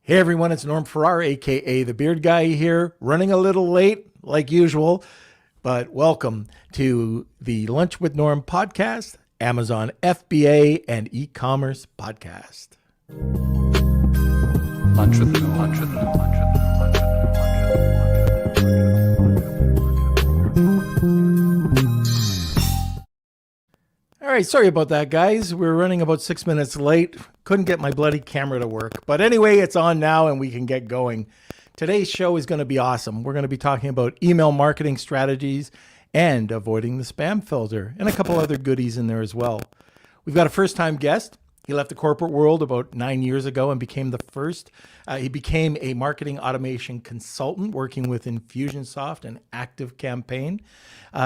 Hey everyone, it's Norm Farrar, aka the Beard Guy here, running a little late like usual, but welcome to the Lunch with Norm podcast, Amazon FBA and eCommerce podcast. Lunch with Norm, lunch with Norm, lunch with Norm, lunch with Norm. All right, sorry about that, guys. We're running about 6 minutes late. Couldn't get my bloody camera to work. But anyway, it's on now and we can get going. Today's show is going to be awesome. We're going to be talking about email marketing strategies and avoiding the spam filter and a couple other goodies in there as well. We've got a first-time guest. He left the corporate world about 9 years ago and became he became a marketing automation consultant working with Infusionsoft and ActiveCampaign.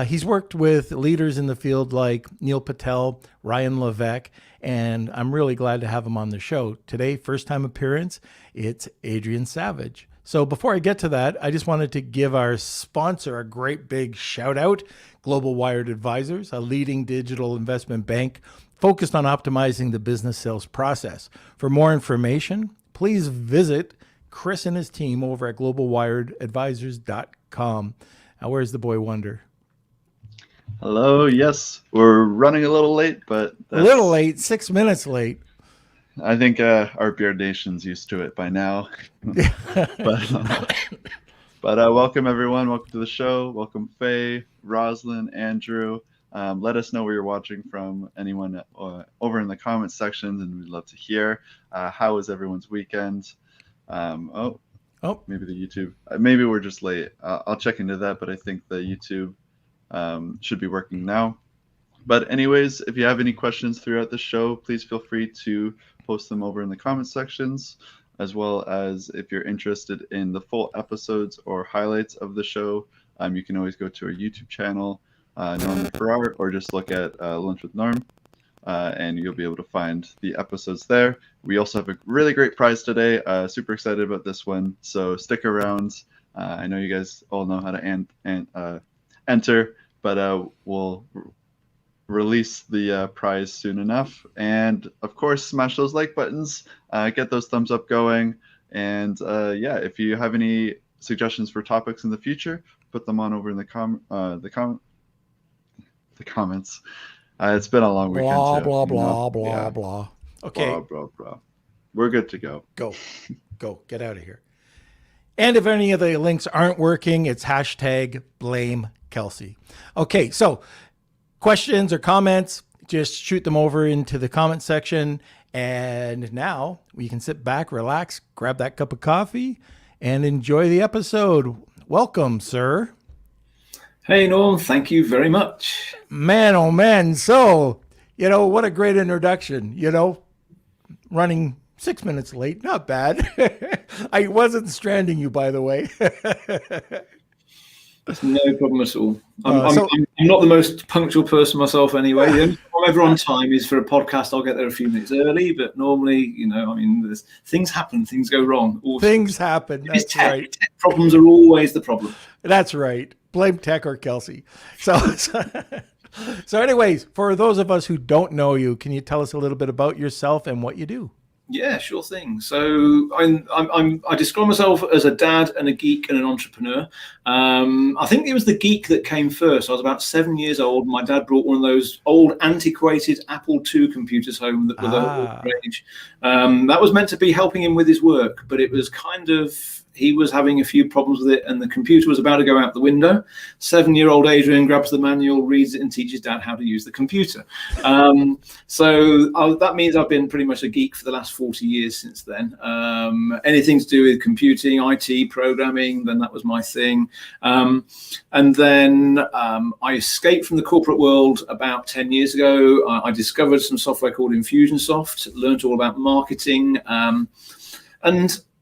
He's worked with leaders in the field like Neil Patel, Ryan Levesque, and I'm really glad to have him on the show. Today, first time appearance, it's Adrian Savage. So before I get to that, I just wanted to give our sponsor a great big shout out, Global Wired Advisors, a leading digital investment bank focused on optimizing the business sales process. For more information, please visit Chris and his team over at globalwiredadvisors.com. Now, where's the boy wonder? Hello. Yes, we're running a little late, but a little late, 6 minutes late. I think our Beard Nation's used to it by now. but welcome everyone. Welcome to the show. Welcome Faye, Roslyn, Andrew. Let us know where you're watching from. Anyone over in the comments section, and we'd love to hear. How was everyone's weekend? Maybe the YouTube. Maybe we're just late. I'll check into that, but I think the YouTube should be working now. But anyways, if you have any questions throughout the show, please feel free to post them over in the comments sections, as well as if you're interested in the full episodes or highlights of the show, you can always go to our YouTube channel, Norm Farrar, or just look at Lunch with Norm, and you'll be able to find the episodes there. We also have a really great prize today. Super excited about this one, so stick around. I know you guys all know how to enter, but we'll release the prize soon enough. And of course, smash those like buttons, get those thumbs up going, and if you have any suggestions for topics in the future, put them on over in the comments. It's been a long weekend. Blah. Okay. Blah. We're good to go. Go. Get out of here. And if any of the links aren't working, it's #BlameKelsey. Okay, so questions or comments, just shoot them over into the comment section. And now we can sit back, relax, grab that cup of coffee, and enjoy the episode. Welcome, sir. Hey, Norm. Thank you very much. Man, oh, man. So, what a great introduction, running 6 minutes late. Not bad. I wasn't stranding you, by the way. No problem at all. I'm not the most punctual person myself anyway. The only time I'm ever on time is for a podcast. I'll get there a few minutes early, but normally, things happen, things go wrong. Things happen. That's right. Tech problems are always the problem. That's right. Blame tech or Kelsey. So anyways, for those of us who don't know you, can you tell us a little bit about yourself and what you do? Yeah, sure thing. So I describe myself as a dad and a geek and an entrepreneur. I think it was the geek that came first. I was about 7 years old. My dad brought one of those old antiquated Apple II computers home that were the age. That was meant to be helping him with his work, but it was he was having a few problems with it, and the computer was about to go out the window. 7-year-old Adrian grabs the manual, reads it, and teaches Dad how to use the computer. That means I've been pretty much a geek for the last 40 years since then. Anything to do with computing, IT, programming, then that was my thing. And then I escaped from the corporate world about 10 years ago. I discovered some software called Infusionsoft, learned all about marketing, and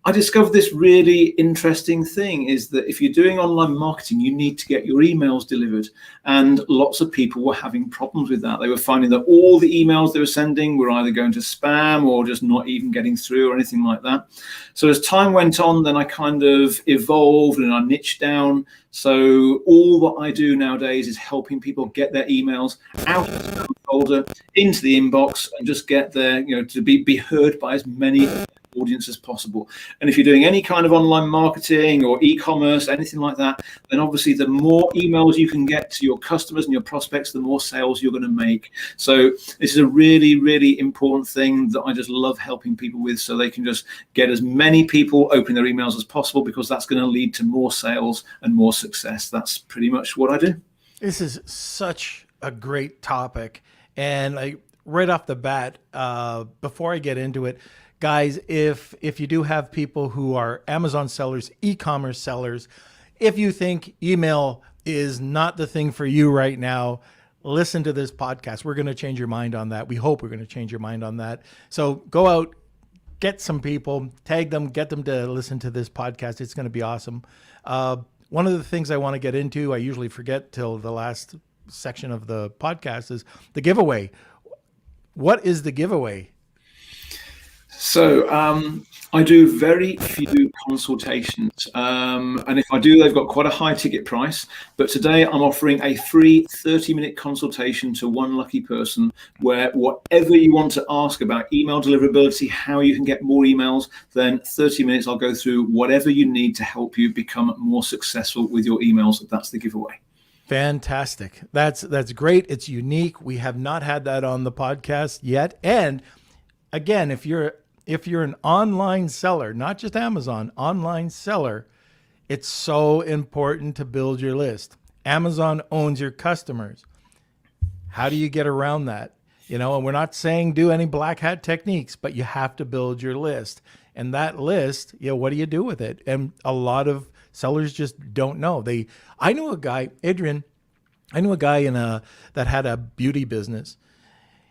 I discovered this really interesting thing is that if you're doing online marketing, you need to get your emails delivered. And lots of people were having problems with that. They were finding that all the emails they were sending were either going to spam or just not even getting through or anything like that. So as time went on, then I kind of evolved and I niched down. So all that I do nowadays is helping people get their emails out of the spam folder into the inbox and just get there, to be heard by as many audience as possible. And if you're doing any kind of online marketing or e-commerce, anything like that, then obviously the more emails you can get to your customers and your prospects, the more sales you're going to make. So this is a really, really important thing that I just love helping people with, so they can just get as many people opening their emails as possible, because that's going to lead to more sales and more success. That's pretty much what I do. This is such a great topic. And right off the bat, before I get into it, guys, if you do have people who are Amazon sellers, e-commerce sellers, if you think email is not the thing for you right now, listen to this podcast. We're going to change your mind on that. We hope we're going to change your mind on that. So go out, get some people, tag them, get them to listen to this podcast. It's going to be awesome. One of the things I want to get into, I usually forget till the last section of the podcast, is the giveaway. What is the giveaway? So I do very few consultations, and if I do, they've got quite a high ticket price. But today I'm offering a free 30-minute consultation to one lucky person, where whatever you want to ask about email deliverability, how you can get more emails, then 30 minutes I'll go through whatever you need to help you become more successful with your emails. That's the giveaway. Fantastic. That's great. It's unique. We have not had that on the podcast yet. And again, if you're an online seller, not just Amazon, online seller, it's so important to build your list. Amazon owns your customers. How do you get around that? And we're not saying do any black hat techniques, but you have to build your list. And that list, what do you do with it? And a lot of sellers just don't know. I knew a guy, Adrian, that had a beauty business.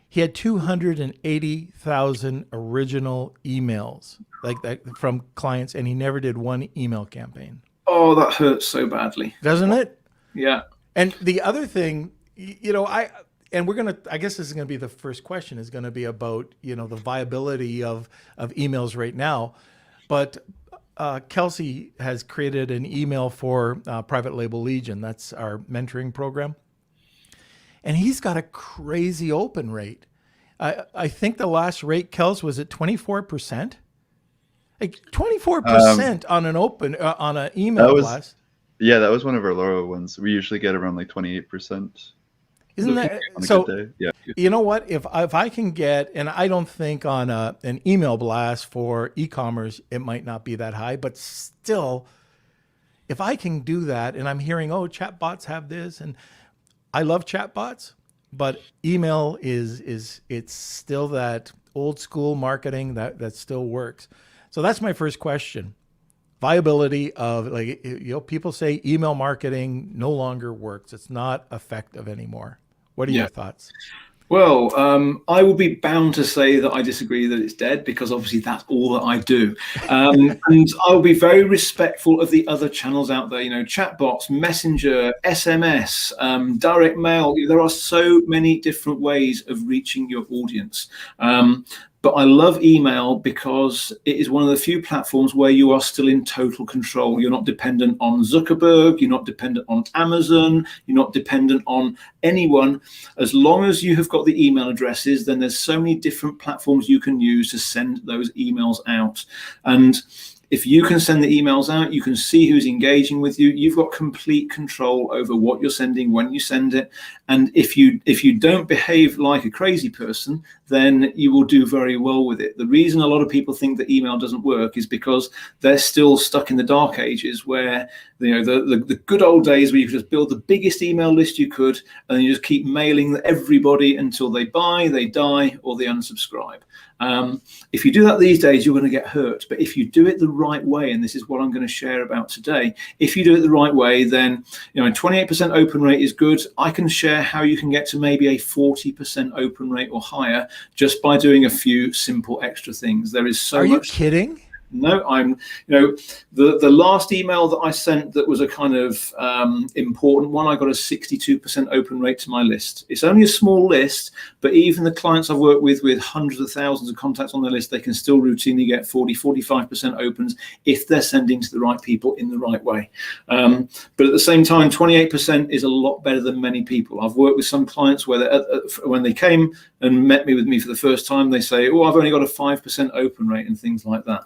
He had 280,000 original emails like that from clients, and he never did one email campaign. Oh, that hurts so badly. Doesn't it? Yeah. And the other thing, I guess this is going to be the first question, is going to be about, the viability of emails right now. But Kelsey has created an email for Private Label Legion. That's our mentoring program. And he's got a crazy open rate. I think the last rate, Kels, was at 24%. Like 24% on an email blast. Yeah, that was one of our lower ones. We usually get around like 28%. Isn't that so? Yeah. You know what? If I can get, and I don't think on an email blast for e-commerce, it might not be that high, but still, if I can do that, and I'm hearing, chatbots have this, and I love chatbots, but email it's still that old school marketing that still works. So that's my first question. Viability of, people say email marketing no longer works. It's not effective anymore. What are your thoughts? Well, I will be bound to say that I disagree that it's dead, because obviously that's all that I do. And I'll be very respectful of the other channels out there, chatbots, Messenger, SMS, direct mail. There are so many different ways of reaching your audience. But I love email because it is one of the few platforms where you are still in total control. You're not dependent on Zuckerberg. You're not dependent on Amazon. You're not dependent on anyone. As long as you have got the email addresses, then there's so many different platforms you can use to send those emails out. And if you can send the emails out, you can see who's engaging with you. You've got complete control over what you're sending, when you send it. And if you don't behave like a crazy person, then you will do very well with it. The reason a lot of people think that email doesn't work is because they're still stuck in the dark ages, where the good old days where you could just build the biggest email list you could, and you just keep mailing everybody until they buy, they die, or they unsubscribe. If you do that these days, you're going to get hurt. But if you do it the right way, and this is what I'm going to share about today, if you do it the right way, then 28% open rate is good. I can share how you can get to maybe a 40% open rate or higher just by doing a few simple extra things. There is so much. Are you kidding? No, I'm, the last email that I sent that was a kind of important one, I got a 62% open rate to my list. It's only a small list, but even the clients I've worked with hundreds of thousands of contacts on their list, they can still routinely get 40-45% opens if they're sending to the right people in the right way. But at the same time, 28% is a lot better than many people. I've worked with some clients where when they came and met with me for the first time, they say, oh, I've only got a 5% open rate and things like that.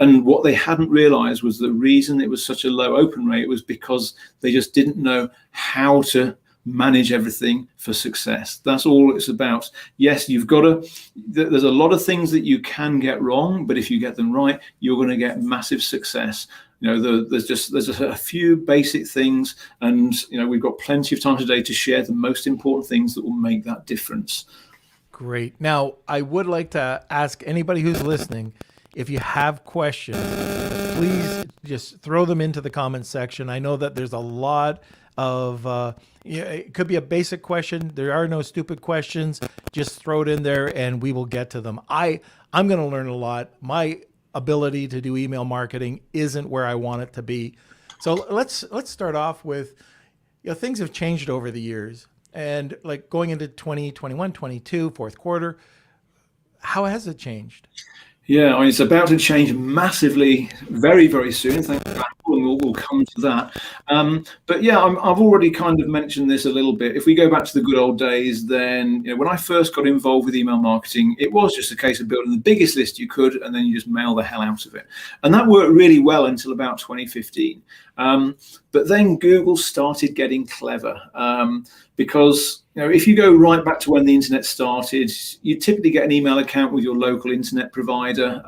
And what they hadn't realized was the reason it was such a low open rate was because they just didn't know how to manage everything for success. That's all it's about. Yes, you've got to, there's a lot of things that you can get wrong, but if you get them right, you're going to get massive success. There's just a few basic things, and we've got plenty of time today to share the most important things that will make that difference. Great. Now, I would like to ask anybody who's listening, if you have questions, please just throw them into the comments section. I know that there's a lot of, it could be a basic question. There are no stupid questions. Just throw it in there and we will get to them. I'm going to learn a lot. My ability to do email marketing isn't where I want it to be. So let's start off with, things have changed over the years, and like going into 2021, 22, fourth quarter, how has it changed? Yeah, I mean, it's about to change massively very, very soon. Thank you. And we'll come to that. But yeah, I've already kind of mentioned this a little bit. If we go back to the good old days, then when I first got involved with email marketing, it was just a case of building the biggest list you could, and then you just mail the hell out of it. And that worked really well until about 2015. But then Google started getting clever, because if you go right back to when the internet started, you typically get an email account with your local internet provider.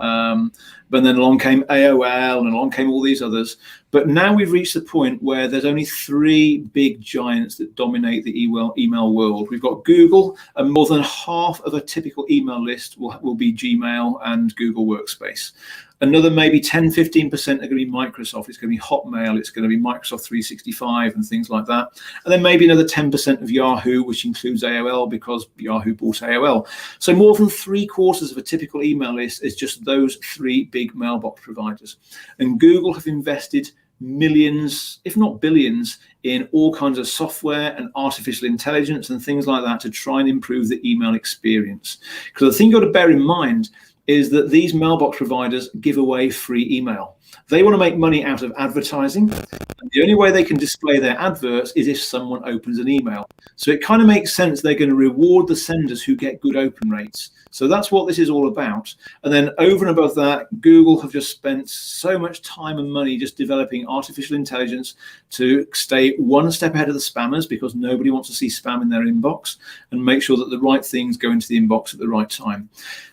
But then along came AOL and along came all these others. But now we've reached the point where there's only three big giants that dominate the email world. We've got Google, and more than half of a typical email list will be Gmail and Google Workspace. Another maybe 10-15% are going to be Microsoft. It's going to be Hotmail. It's going to be Microsoft 365 and things like that. And then maybe another 10% of Yahoo, which includes AOL because Yahoo bought AOL. So more than 3/4 of a typical email list is just those three big mailbox providers. And Google have invested millions, if not billions, in all kinds of software and artificial intelligence and things like that to try and improve the email experience. Because the thing you've got to bear in mind is that these mailbox providers give away free email. They want to make money out of advertising. And the only way they can display their adverts is if someone opens an email. So it kind of makes sense they're going to reward the senders who get good open rates. So that's what this is all about. And then over and above that, Google have just spent so much time and money just developing artificial intelligence to stay one step ahead of the spammers, because nobody wants to see spam in their inbox, and make sure that the right things go into the inbox at the right time.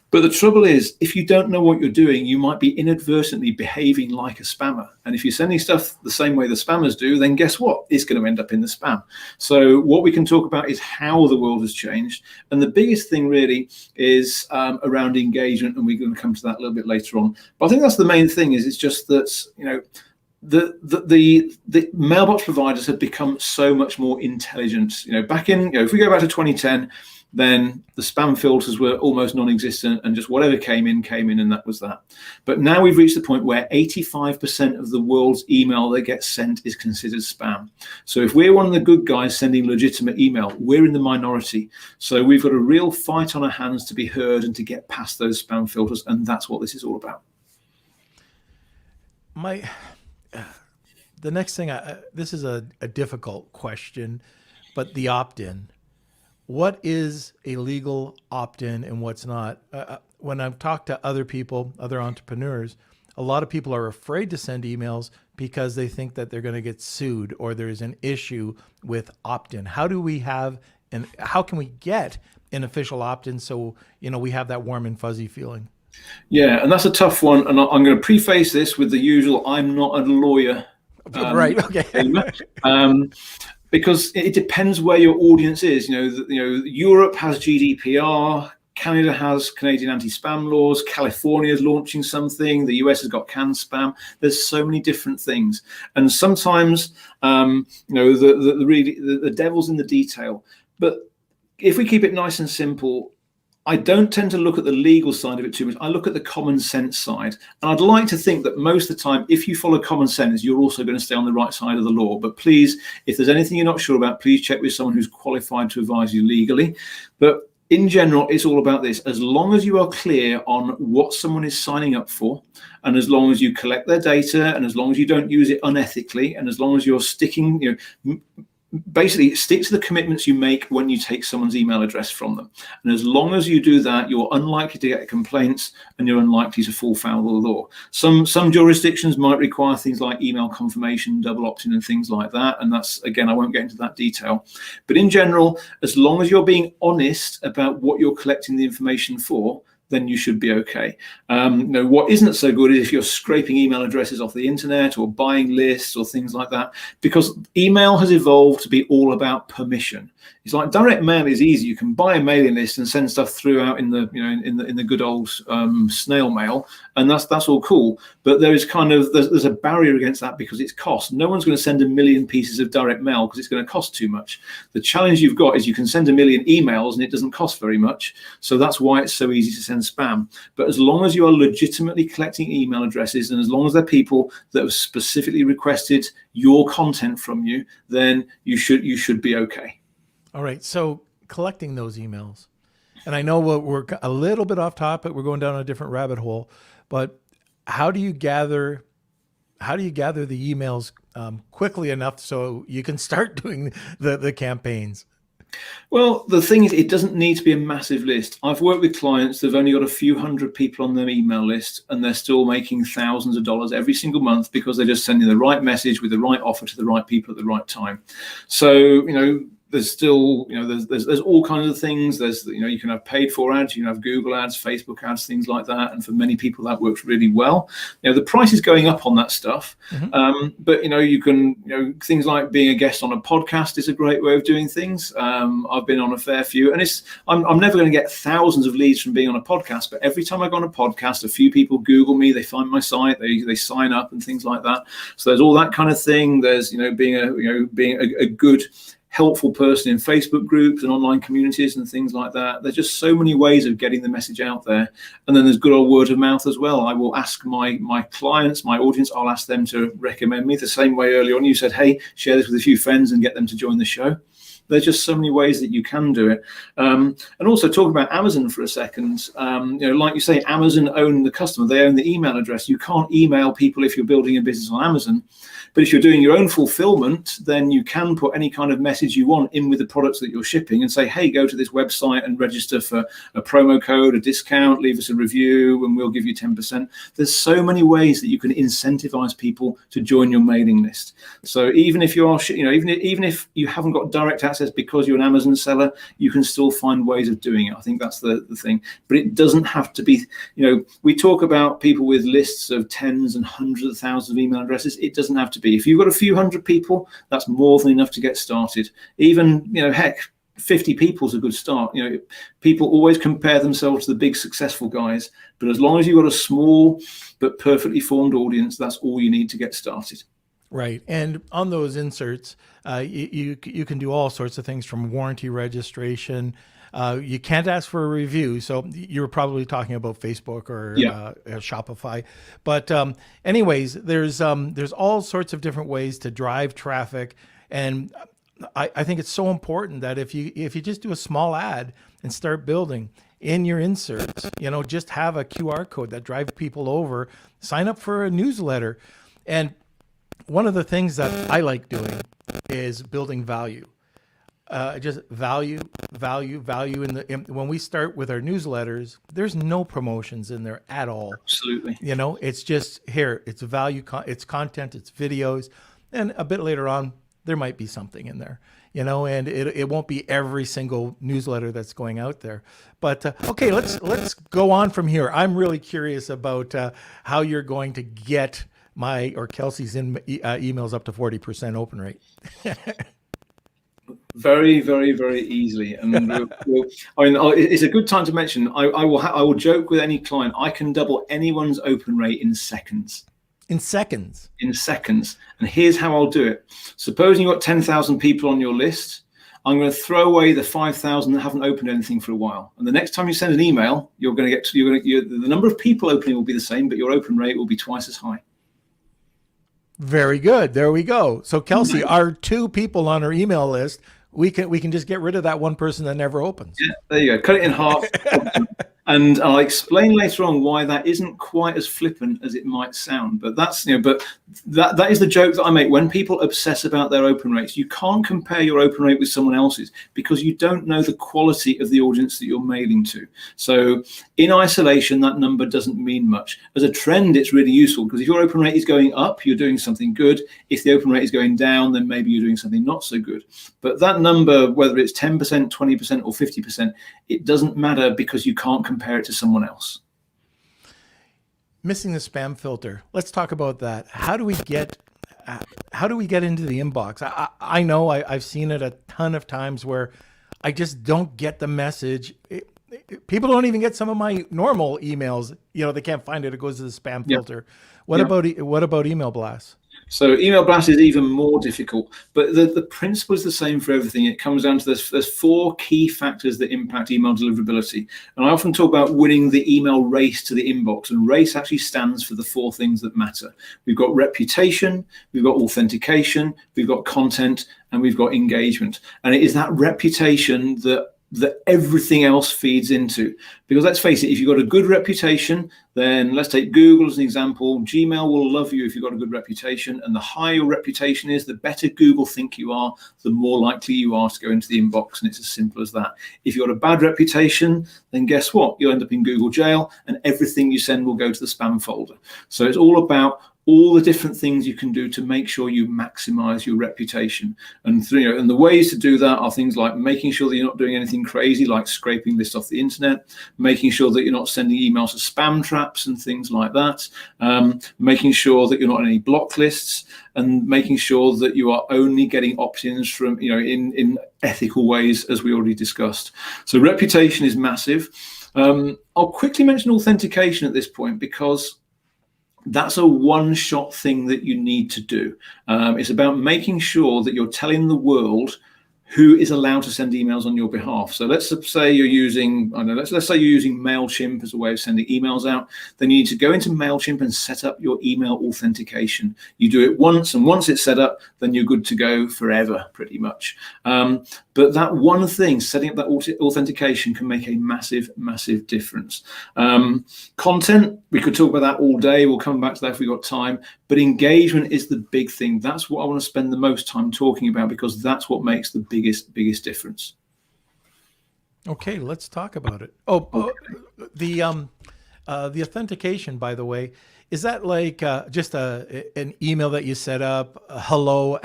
But the trouble is, if you don't know what you're doing, you might be inadvertently behaving like a spammer. And if you're sending stuff the same way the spammers do, then guess what? It's going to end up in the spam. So what we can talk about is how the world has changed. And the biggest thing really is around engagement. And we're going to come to that a little bit later on. But I think that's the main thing. Is it's just that, the mailbox providers have become so much more intelligent. Back in, if we go back to 2010, then the spam filters were almost non-existent, and just whatever came in, and that was that. But now we've reached the point where 85% of the world's email that gets sent is considered spam. So if we're one of the good guys sending legitimate email, we're in the minority. So we've got a real fight on our hands to be heard and to get past those spam filters, and that's what this is all about. The next thing, this is a difficult question, but the opt-in. What is a legal opt-in and what's not? When I've talked to other people, other entrepreneurs, a lot of people are afraid to send emails because they think that they're going to get sued or there's an issue with opt-in. How do we have, and how can we get an official opt-in so we have that warm and fuzzy feeling? Yeah, and that's a tough one. And I'm going to preface this with the usual, I'm not a lawyer. Right, okay. Because it depends where your audience is. Europe has GDPR, Canada has Canadian anti-spam laws, California is launching something, the US has got canned spam. There's so many different things, and sometimes the devil's in the detail. But if we keep it nice and simple, I don't tend to look at the legal side of it too much. I look at the common sense side. And I'd like to think that most of the time, if you follow common sense, you're also going to stay on the right side of the law. But please, if there's anything you're not sure about, please check with someone who's qualified to advise you legally. But in general, it's all about this. As long as you are clear on what someone is signing up for, and as long as you collect their data, and as long as you don't use it unethically, and as long as you're sticking, basically stick to the commitments you make when you take someone's email address from them. And as long as you do that, you're unlikely to get complaints and you're unlikely to fall foul of the law. Some jurisdictions might require things like email confirmation, double opt-in and things like that. And that's, again, I won't get into that detail. But in general, as long as you're being honest about what you're collecting the information for, then you should be okay. What isn't so good is if you're scraping email addresses off the internet or buying lists or things like that, because email has evolved to be all about permission. It's like direct mail is easy. You can buy a mailing list and send stuff through out in the good old snail mail, and that's all cool. But there is there's a barrier against that because it's cost. No one's going to send a million pieces of direct mail because it's going to cost too much. The challenge you've got is you can send a million emails and it doesn't cost very much. So that's why it's so easy to send spam. But as long as you are legitimately collecting email addresses and as long as they're people that have specifically requested your content from you, then you should be okay. All right. So collecting those emails, and I know we're a little bit off topic. We're going down a different rabbit hole, but how do you gather the emails quickly enough so you can start doing the campaigns? Well, the thing is, it doesn't need to be a massive list. I've worked with clients that have only got a few hundred people on their email list, and they're still making thousands of dollars every single month because they're just sending the right message with the right offer to the right people at the right time. So, there's still, there's all kinds of things. There's, you can have paid for ads, you can have Google ads, Facebook ads, things like that. And for many people, that works really well. The price is going up on that stuff. Mm-hmm. But, you can, things like being a guest on a podcast is a great way of doing things. I've been on a fair few, and I'm never going to get thousands of leads from being on a podcast. But every time I go on a podcast, a few people Google me, they find my site, they sign up and things like that. So there's all that kind of thing. There's, being a good, helpful person in Facebook groups and online communities and things like that. There's just so many ways of getting the message out there. And then there's good old word of mouth as well. I will ask my clients, my audience, I'll ask them to recommend me the same way early on you said, hey, share this with a few friends and get them to join the show. There's just so many ways that you can do it. And also talk about Amazon for a second. Like you say, Amazon own the customer. They own the email address. You can't email people if you're building a business on Amazon. But if you're doing your own fulfillment, then you can put any kind of message you want in with the products that you're shipping and say, hey, go to this website and register for a promo code, a discount, leave us a review, and we'll give you 10%. There's so many ways that you can incentivize people to join your mailing list. So even if you are, even if you haven't got direct access because you're an Amazon seller, you can still find ways of doing it. I think that's the thing. But it doesn't have to be, we talk about people with lists of tens and hundreds of thousands of email addresses. It doesn't have to be. If you've got a few hundred people, that's more than enough to get started. Even, heck, 50 people is a good start. People always compare themselves to the big successful guys, but as long as you've got a small but perfectly formed audience, that's all you need to get started. Right. And on those inserts, you can do all sorts of things from warranty registration. You can't ask for a review. So you were probably talking about Facebook or Shopify. But anyways, there's all sorts of different ways to drive traffic. And I think it's so important that if you just do a small ad and start building in your inserts, just have a QR code that drives people over, sign up for a newsletter. And one of the things that I like doing is building value. Just value. When we start with our newsletters, there's no promotions in there at all. Absolutely. It's just here. It's value. It's content. It's videos, and a bit later on, there might be something in there. And it won't be every single newsletter that's going out there. But okay, let's go on from here. I'm really curious about how you're going to get my or Kelsey's emails up to 40% open rate. Very, very, very easily. And it's a good time to mention, I will joke with any client, I can double anyone's open rate in seconds. In seconds? In seconds. And here's how I'll do it. Supposing you've got 10,000 people on your list, I'm going to throw away the 5,000 that haven't opened anything for a while. And the next time you send an email, the number of people opening will be the same, but your open rate will be twice as high. Very good. There we go. So Kelsey, our 2 people on our email list, we can just get rid of that one person that never opens. Yeah, there you go. Cut it in half. And I'll explain later on why that isn't quite as flippant as it might sound. But that's, but that is the joke that I make when people obsess about their open rates. You can't compare your open rate with someone else's because you don't know the quality of the audience that you're mailing to. So in isolation, that number doesn't mean much. As a trend, it's really useful because if your open rate is going up, you're doing something good. If the open rate is going down, then maybe you're doing something not so good. But that number, whether it's 10%, 20%, or 50%, it doesn't matter because you can't compare it to someone else. Missing the spam filter. Let's talk about that. How do we get into the inbox? I know I've seen it a ton of times where I just don't get the message. People don't even get some of my normal emails. They can't find it. It goes to the spam filter. What about email blasts? So email blast is even more difficult, but the principle is the same for everything. It comes down to there's 4 key factors that impact email deliverability. And I often talk about winning the email race to the inbox, and race actually stands for the 4 things that matter. We've got reputation, we've got authentication, we've got content, and we've got engagement. And it is that reputation that everything else feeds into. Because let's face it, if you've got a good reputation, then let's take Google as an example. Gmail will love you if you've got a good reputation, and the higher your reputation is, the better Google think you are, the more likely you are to go into the inbox, and it's as simple as that. If you've got a bad reputation, then guess what? You'll end up in Google jail, and everything you send will go to the spam folder. So it's all about all the different things you can do to make sure you maximize your reputation. And and the ways to do that are things like making sure that you're not doing anything crazy like scraping lists off the internet, making sure that you're not sending emails to spam traps and things like that, making sure that you're not on any block lists, and making sure that you are only getting opt-ins from in ethical ways, as we already discussed. So reputation is massive. I'll quickly mention authentication at this point because that's a one-shot thing that you need to do. It's about making sure that you're telling the world who is allowed to send emails on your behalf. So let's say you're using, let's say you're using MailChimp as a way of sending emails out. Then you need to go into MailChimp and set up your email authentication. You do it once, and once it's set up, then you're good to go forever, pretty much. But that one thing, setting up that authentication, can make a massive, massive difference. Content, we could talk about that all day. We'll come back to that if we've got time. But engagement is the big thing. That's what I want to spend the most time talking about because that's what makes the biggest difference. Okay, let's talk about it. The authentication, by the way, is that like just an email that you set up, hello@xyz.com?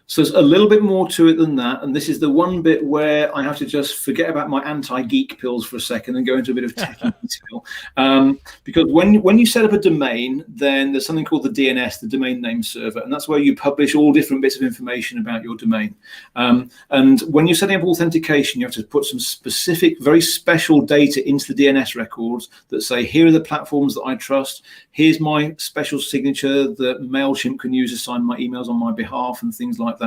So there's a little bit more to it than that. And this is the one bit where I have to just forget about my anti-geek pills for a second and go into a bit of techie detail. Because when you set up a domain, then there's something called the DNS, the domain name server. And that's where you publish all different bits of information about your domain. And when you're setting up authentication, you have to put some specific, very special data into the DNS records that say, here are the platforms that I trust. Here's my special signature that MailChimp can use to sign my emails on my behalf and things like that.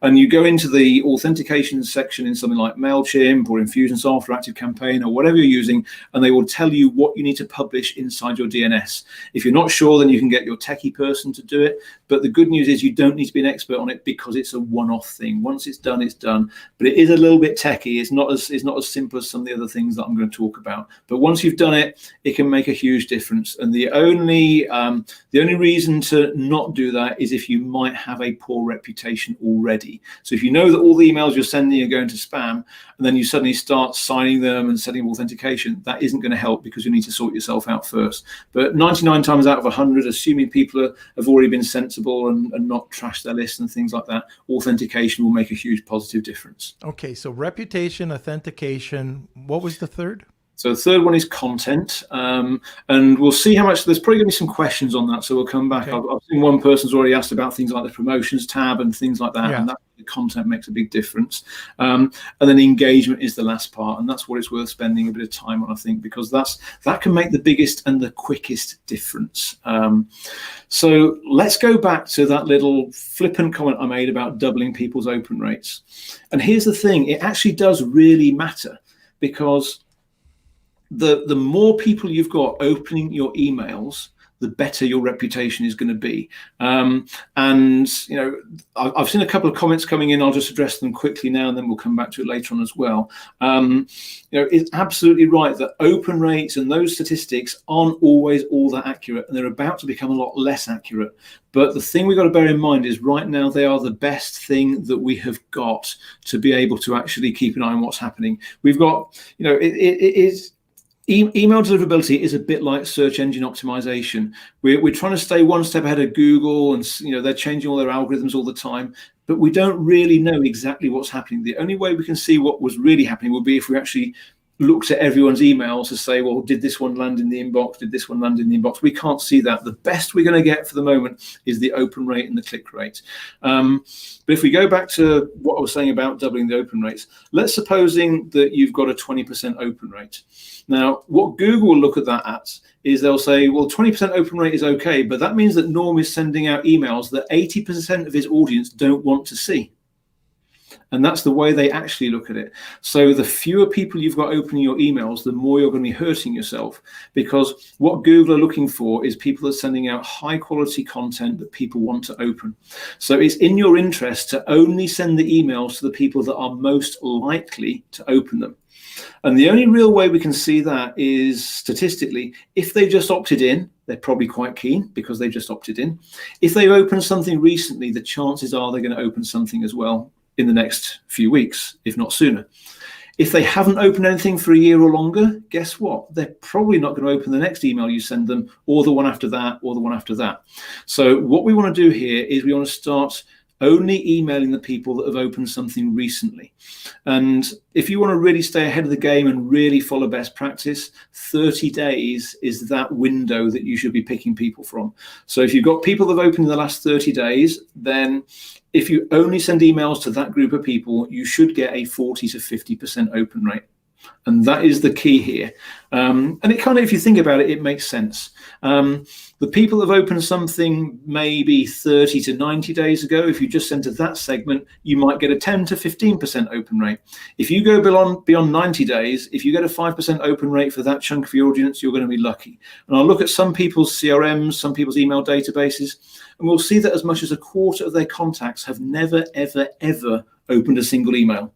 And you go into the authentication section in something like MailChimp or Infusionsoft or ActiveCampaign or whatever you're using, and they will tell you what you need to publish inside your DNS. If you're not sure, then you can get your techie person to do it. But the good news is you don't need to be an expert on it because it's a one-off thing. Once it's done, it's done. But it is a little bit techie. It's not as simple as some of the other things that I'm going to talk about. But once you've done it, it can make a huge difference. And the only reason to not do that is if you might have a poor reputation already. So if you know that all the emails you're sending are going to spam, and then you suddenly start signing them and setting up authentication, that isn't going to help because you need to sort yourself out first. But 99 times out of 100, assuming people have already been sensible and not trashed their list and things like that, authentication will make a huge positive difference. Okay, so reputation, authentication. What was the third? So the third one is content, and we'll see how much. There's probably going to be some questions on that, so we'll come back. Okay. I've seen one person's already asked about things like the promotions tab and things like that, and that the content makes a big difference. And then engagement is the last part, and that's what it's worth spending a bit of time on, I think, because that can make the biggest and the quickest difference. So let's go back to that little flippant comment I made about doubling people's open rates. And here's the thing: it actually does really matter because the more people you've got opening your emails, the better your reputation is going to be. And I've seen a couple of comments coming in. I'll just address them quickly now, and then we'll come back to it later on as well. It's absolutely right that open rates and those statistics aren't always all that accurate, and they're about to become a lot less accurate. But the thing we've got to bear in mind is right now they are the best thing that we have got to be able to actually keep an eye on what's happening. We've got, email deliverability is a bit like search engine optimization. We're trying to stay one step ahead of Google, and they're changing all their algorithms all the time, but we don't really know exactly what's happening. The only way we can see what was really happening would be if we actually looked at everyone's emails to say, well, did this one land in the inbox? Did this one land in the inbox? We can't see that. The best we're going to get for the moment is the open rate and the click rate. But if we go back to what I was saying about doubling the open rates, let's supposing that you've got a 20% open rate. Now, what Google will look at that at is they'll say, well, 20% open rate is okay, but that means that Norm is sending out emails that 80% of his audience don't want to see. And that's the way they actually look at it. So the fewer people you've got opening your emails, the more you're going to be hurting yourself, because what Google are looking for is people that are sending out high quality content that people want to open. So it's in your interest to only send the emails to the people that are most likely to open them. And the only real way we can see that is statistically, if they just opted in, they're probably quite keen because they just opted in. If they've opened something recently, the chances are they're going to open something as well in the next few weeks, if not sooner. If they haven't opened anything for a year or longer, guess what? They're probably not going to open the next email you send them, or the one after that, or the one after that. So what we want to do here is we want to start only emailing the people that have opened something recently. And if you want to really stay ahead of the game and really follow best practice, 30 days is that window that you should be picking people from. So if you've got people that have opened in the last 30 days, then if you only send emails to that group of people, you should get a 40 to 50% open rate. And that is the key here. And it kind of, if you think about it, it makes sense. The people that have opened something maybe 30 to 90 days ago, if you just send to that segment, you might get a 10 to 15% open rate. If you go beyond 90 days, if you get a 5% open rate for that chunk of your audience, you're going to be lucky. And I'll look at some people's CRMs, some people's email databases, and we'll see that as much as a quarter of their contacts have never, ever, ever opened a single email.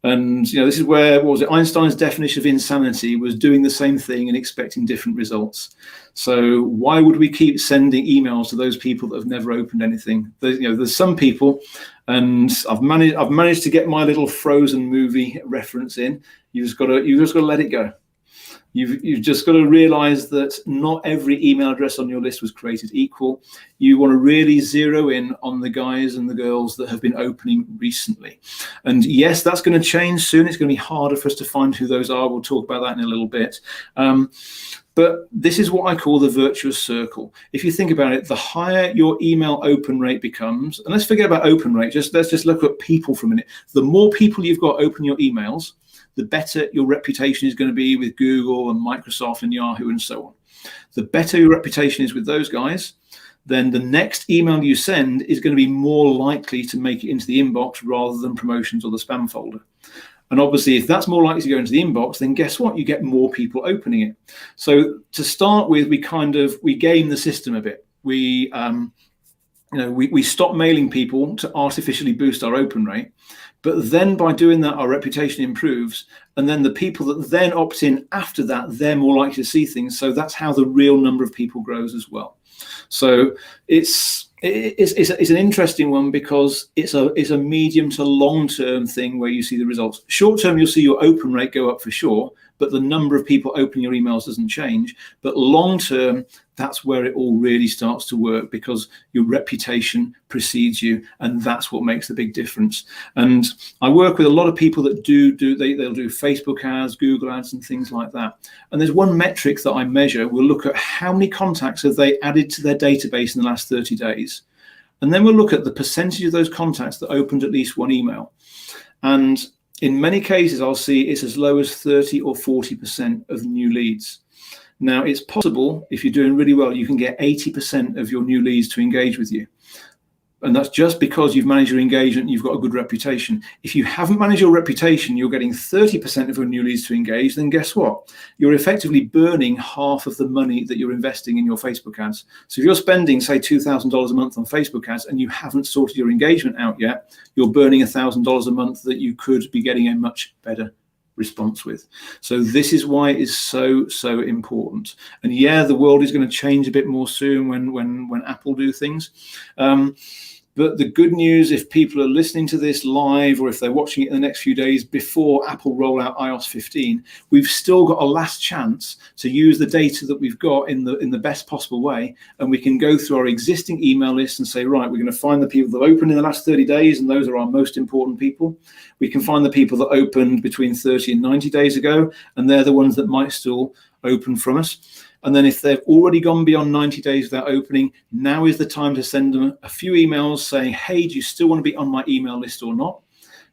And this is where, what was it, Einstein's definition of insanity was doing the same thing and expecting different results. So why would we keep sending emails to those people that have never opened anything? There's some people, and I've managed to get my little Frozen movie reference in. You've just got to let it go. You've just got to realize that not every email address on your list was created equal. You want to really zero in on the guys and the girls that have been opening recently. And yes, that's going to change soon. It's going to be harder for us to find who those are. We'll talk about that in a little bit. But this is what I call the virtuous circle. If you think about it, the higher your email open rate becomes, and let's forget about open rate, let's just look at people for a minute. The more people you've got open your emails, the better your reputation is going to be with Google and Microsoft and Yahoo and so on. The better your reputation is with those guys, then the next email you send is going to be more likely to make it into the inbox rather than promotions or the spam folder. And obviously, if that's more likely to go into the inbox, then guess what? You get more people opening it. So to start with, we game the system a bit. We stop mailing people to artificially boost our open rate. But then by doing that, our reputation improves. And then the people that then opt in after that, they're more likely to see things. So that's how the real number of people grows as well. So it's an interesting one because it's a medium to long term thing where you see the results. Short term, you'll see your open rate go up for sure, but the number of people opening your emails doesn't change. But long term, that's where it all really starts to work because your reputation precedes you, and that's what makes the big difference. And I work with a lot of people that they'll do Facebook ads, Google ads, and things like that. And there's one metric that I measure. We'll look at how many contacts have they added to their database in the last 30 days. And then we'll look at the percentage of those contacts that opened at least one email. And in many cases, I'll see it's as low as 30 or 40% of new leads. Now, it's possible, if you're doing really well, you can get 80% of your new leads to engage with you. And that's just because you've managed your engagement, you've got a good reputation. If you haven't managed your reputation, you're getting 30% of your new leads to engage, then guess what? You're effectively burning half of the money that you're investing in your Facebook ads. So if you're spending, say, $2,000 a month on Facebook ads and you haven't sorted your engagement out yet, you're burning $1,000 a month that you could be getting a much better response with. So this is why it is so important. And yeah, the world is going to change a bit more soon when Apple do things. But the good news, if people are listening to this live or if they're watching it in the next few days before Apple roll out iOS 15, we've still got a last chance to use the data that we've got in the best possible way. And we can go through our existing email list and say, right, we're going to find the people that opened in the last 30 days, and those are our most important people. We can find the people that opened between 30 and 90 days ago, and they're the ones that might still open from us. And then if they've already gone beyond 90 days without opening, now is the time to send them a few emails saying, hey, do you still want to be on my email list or not?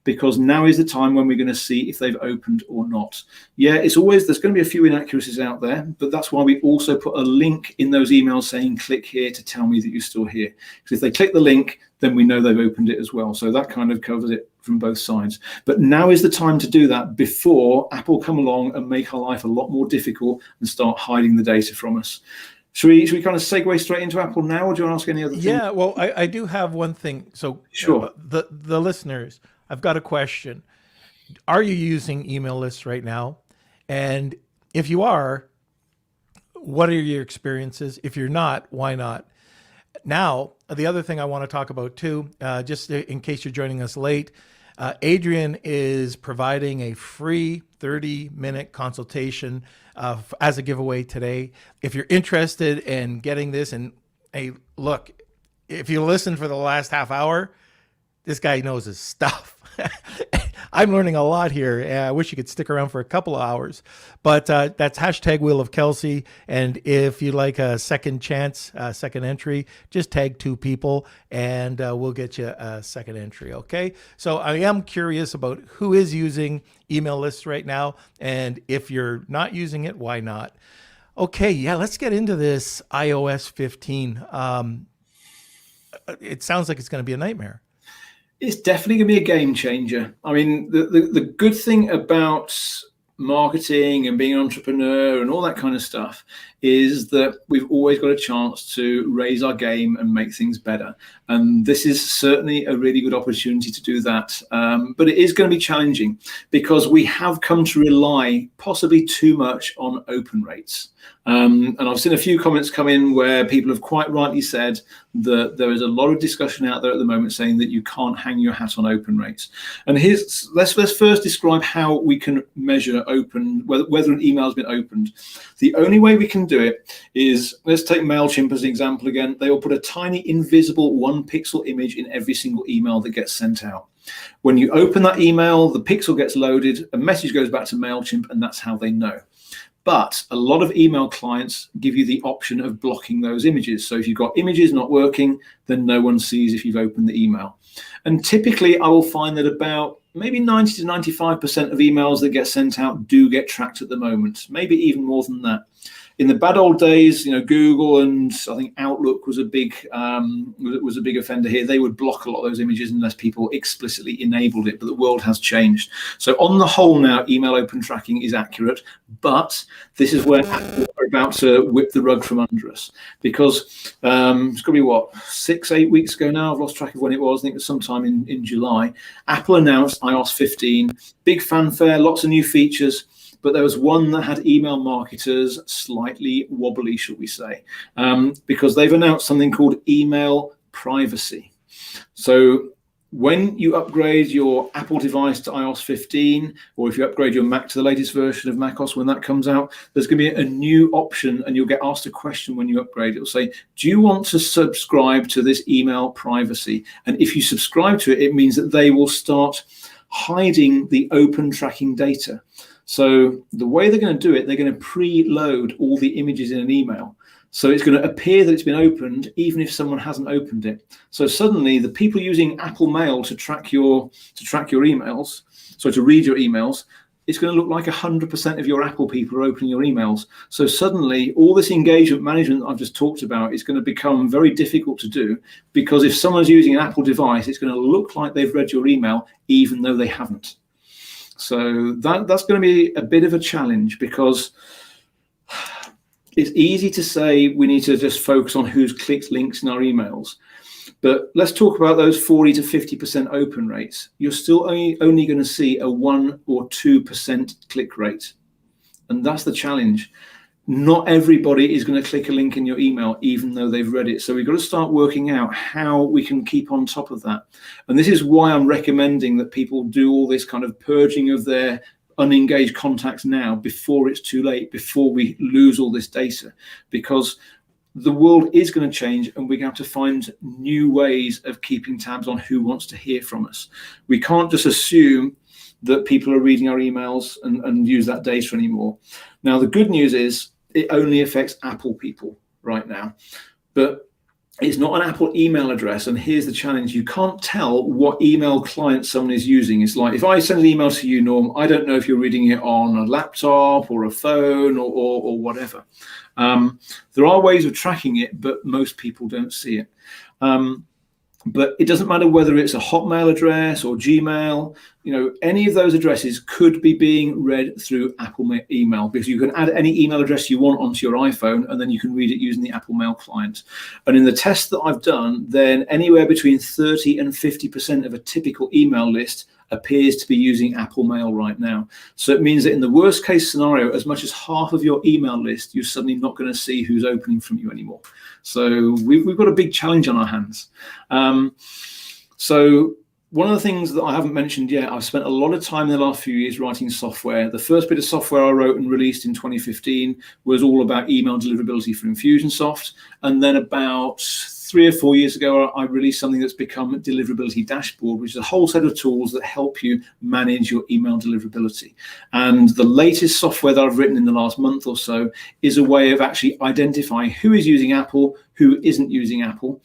Because now is the time when we're going to see if they've opened or not. Yeah, there's going to be a few inaccuracies out there, but that's why we also put a link in those emails saying, click here to tell me that you're still here. Because if they click the link, then we know they've opened it as well. So that kind of covers it from both sides. But now is the time to do that before Apple come along and make our life a lot more difficult and start hiding the data from us. Should we kind of segue straight into Apple now, or do you want to ask any other thing? Yeah, well, I do have one thing. So sure. The listeners, I've got a question. Are you using email lists right now? And if you are, what are your experiences? If you're not, why not? Now, the other thing I want to talk about too, just in case you're joining us late, Adrian is providing a free 30-minute consultation as a giveaway today. If you're interested in getting this, and hey, look, if you listen for the last half hour, this guy knows his stuff. I'm learning a lot here. I wish you could stick around for a couple of hours, but that's hashtag Wheel of Kelsey. And if you'd like a second chance, second entry, just tag 2 people and we'll get you a second entry. Okay. So I am curious about who is using email lists right now. And if you're not using it, why not? Okay. Yeah. Let's get into this iOS 15. It sounds like it's going to be a nightmare. It's definitely going to be a game changer. I mean, the good thing about marketing and being an entrepreneur and all that kind of stuff is that we've always got a chance to raise our game and make things better. And this is certainly a really good opportunity to do that. But it is going to be challenging because we have come to rely possibly too much on open rates. And I've seen a few comments come in where people have quite rightly said that there is a lot of discussion out there at the moment saying that you can't hang your hat on open rates. And let's first describe how we can measure whether an email has been opened. The only way we can do it is, let's take MailChimp as an example again. They will put a tiny invisible 1-pixel image in every single email that gets sent out. When you open that email, the pixel gets loaded, a message goes back to MailChimp, and that's how they know. But a lot of email clients give you the option of blocking those images. So if you've got images not working, then no one sees if you've opened the email. And typically I will find that about maybe 90 to 95% of emails that get sent out do get tracked at the moment, maybe even more than that. In the bad old days, Google and I think Outlook was a big offender here. They would block a lot of those images unless people explicitly enabled it. But the world has changed. So on the whole now, email open tracking is accurate. But this is where Apple are about to whip the rug from under us. Because it's going to be, 6-8 weeks ago now? I've lost track of when it was. I think it was sometime in July. Apple announced iOS 15. Big fanfare, lots of new features. But there was one that had email marketers slightly wobbly, shall we say, because they've announced something called email privacy. So when you upgrade your Apple device to iOS 15, or if you upgrade your Mac to the latest version of macOS when that comes out, there's going to be a new option, and you'll get asked a question when you upgrade. It'll say, do you want to subscribe to this email privacy? And if you subscribe to it, it means that they will start hiding the open tracking data. So the way they're going to do it, they're going to preload all the images in an email. So it's going to appear that it's been opened, even if someone hasn't opened it. So suddenly the people using Apple Mail to track your emails, so to read your emails, it's going to look like 100% of your Apple people are opening your emails. So suddenly all this engagement management that I've just talked about is going to become very difficult to do, because if someone's using an Apple device, it's going to look like they've read your email even though they haven't. So that's going to be a bit of a challenge, because it's easy to say we need to just focus on who's clicked links in our emails. But let's talk about those 40 to 50% open rates. You're still only going to see a 1 or 2% click rate. And that's the challenge. Not everybody is going to click a link in your email, even though they've read it. So we've got to start working out how we can keep on top of that. And this is why I'm recommending that people do all this kind of purging of their unengaged contacts now, before it's too late, before we lose all this data, because the world is going to change, and we're going to have to find new ways of keeping tabs on who wants to hear from us. We can't just assume that people are reading our emails and use that data anymore. Now, the good news is it only affects Apple people right now, but it's not an Apple email address. And here's the challenge. You can't tell what email client someone is using. It's like, if I send an email to you, Norm, I don't know if you're reading it on a laptop or a phone or whatever. There are ways of tracking it, but most people don't see it. But it doesn't matter whether it's a Hotmail address or Gmail, any of those addresses could be being read through Apple email, because you can add any email address you want onto your iPhone, and then you can read it using the Apple Mail client. And in the test that I've done, then anywhere between 30 and 50% of a typical email list appears to be using Apple Mail right now. So it means that in the worst case scenario, as much as half of your email list, you're suddenly not going to see who's opening from you anymore. So we've got a big challenge on our hands. So one of the things that I haven't mentioned yet, I've spent a lot of time in the last few years writing software. The first bit of software I wrote and released in 2015 was all about email deliverability for Infusionsoft. And then about 3 or 4 years ago, I released something that's become a Deliverability Dashboard, which is a whole set of tools that help you manage your email deliverability. And the latest software that I've written in the last month or so is a way of actually identifying who is using Apple, who isn't using Apple,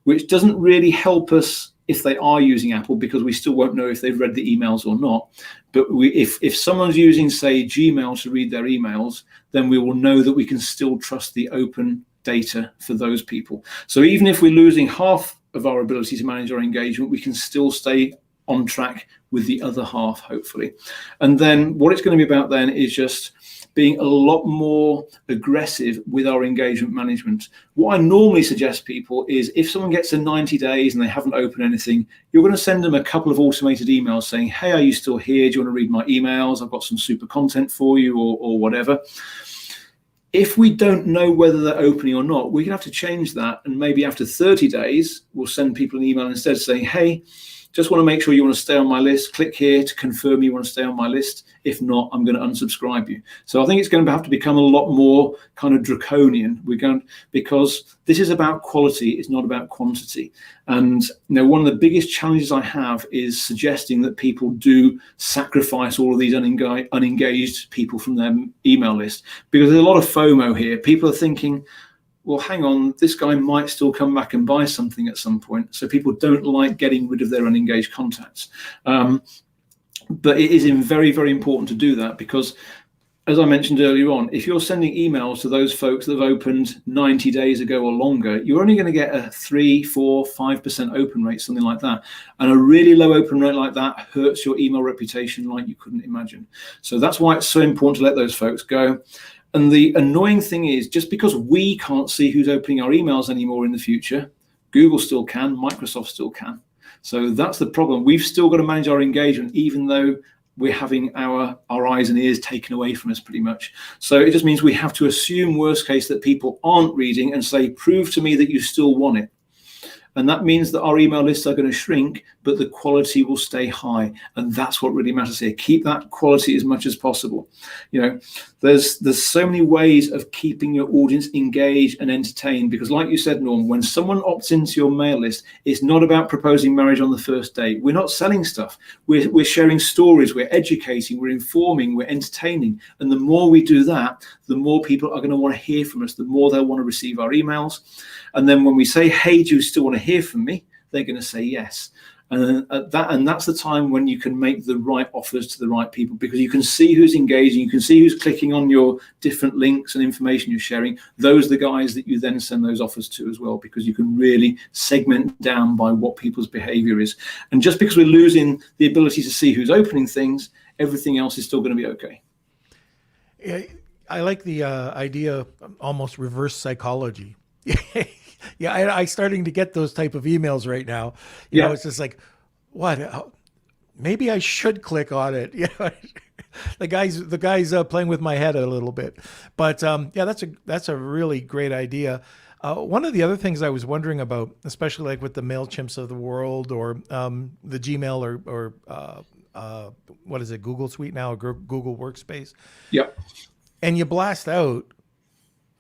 which doesn't really help us if they are using Apple, because we still won't know if they've read the emails or not. But if someone's using, say, Gmail to read their emails, then we will know that we can still trust the open data for those people. So even if we're losing half of our ability to manage our engagement, we can still stay on track with the other half, hopefully. And then what it's going to be about then is just being a lot more aggressive with our engagement management. What I normally suggest people is, if someone gets to 90 days and they haven't opened anything, you're going to send them a couple of automated emails saying, hey, are you still here? Do you want to read my emails? I've got some super content for you, or whatever. If we don't know whether they're opening or not, we're going to have to change that. And maybe after 30 days, we'll send people an email instead saying, hey, just want to make sure you want to stay on my list. Click here to confirm you want to stay on my list. If not, I'm going to unsubscribe you. So I think it's going to have to become a lot more kind of draconian. Because this is about quality, it's not about quantity. And one of the biggest challenges I have is suggesting that people do sacrifice all of these unengaged people from their email list, because there's a lot of FOMO here. People are thinking, well, hang on, this guy might still come back and buy something at some point. So people don't like getting rid of their unengaged contacts. But it is very, very important to do that, because, as I mentioned earlier on, if you're sending emails to those folks that have opened 90 days ago or longer, you're only going to get a 3, 4, 5% open rate, something like that. And a really low open rate like that hurts your email reputation like you couldn't imagine. So that's why it's so important to let those folks go. And the annoying thing is, just because we can't see who's opening our emails anymore in the future, Google still can, Microsoft still can. So that's the problem. We've still got to manage our engagement, even though we're having our eyes and ears taken away from us pretty much. So it just means we have to assume, worst case, that people aren't reading and say, prove to me that you still want it. And that means that our email lists are going to shrink, but the quality will stay high. And that's what really matters here. Keep that quality as much as possible. There's so many ways of keeping your audience engaged and entertained, because like you said, Norm, when someone opts into your mail list, it's not about proposing marriage on the first date. We're not selling stuff. We're sharing stories, we're educating, we're informing, we're entertaining. And the more we do that, the more people are going to want to hear from us, the more they'll want to receive our emails. And then when we say, hey, do you still want to hear from me? They're going to say yes. And that's the time when you can make the right offers to the right people, because you can see who's engaging, you can see who's clicking on your different links and information you're sharing. Those are the guys that you then send those offers to as well, because you can really segment down by what people's behavior is. And just because we're losing the ability to see who's opening things, everything else is still going to be okay. Yeah, I like the idea of almost reverse psychology. Yeah, I starting to get those type of emails right now. You know, it's just like, what? Maybe I should click on it. You know, the guys playing with my head a little bit. But yeah, that's a really great idea. One of the other things I was wondering about, especially like with the MailChimps of the world, or the Gmail, or what is it, Google Suite now, or Google Workspace. Yep. And you blast out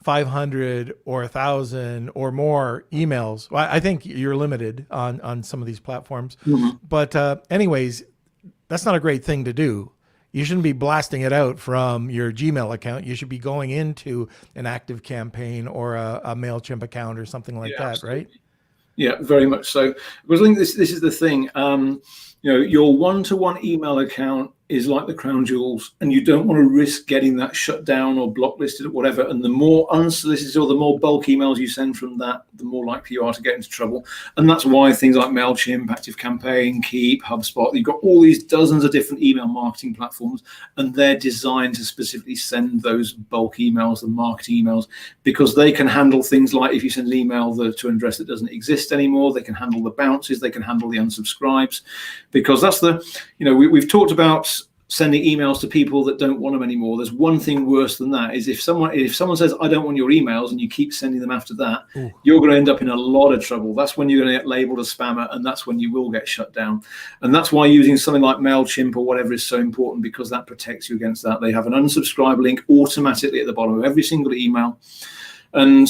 500 or 1,000 or more emails. Well, I think you're limited on some of these platforms. Mm-hmm. But anyways, that's not a great thing to do. You shouldn't be blasting it out from your Gmail account. You should be going into an active campaign or a MailChimp account or something like that, absolutely. Right? Yeah, very much so. Because I think this is the thing. Your one-to-one email account is like the crown jewels, and you don't want to risk getting that shut down or blocklisted or whatever. And the more unsolicited or the more bulk emails you send from that, the more likely you are to get into trouble. And that's why things like MailChimp, ActiveCampaign, Keep, HubSpot, you've got all these dozens of different email marketing platforms, and they're designed to specifically send those bulk emails, the marketing emails, because they can handle things like if you send an email to an address that doesn't exist anymore, they can handle the bounces, they can handle the unsubscribes, because that's we've talked about sending emails to people that don't want them anymore. There's one thing worse than that, is if someone says, I don't want your emails, and you keep sending them after that, you're going to end up in a lot of trouble. That's when you're going to get labeled a spammer, and that's when you will get shut down. And that's why using something like MailChimp or whatever is so important, because that protects you against that. They have an unsubscribe link automatically at the bottom of every single email. And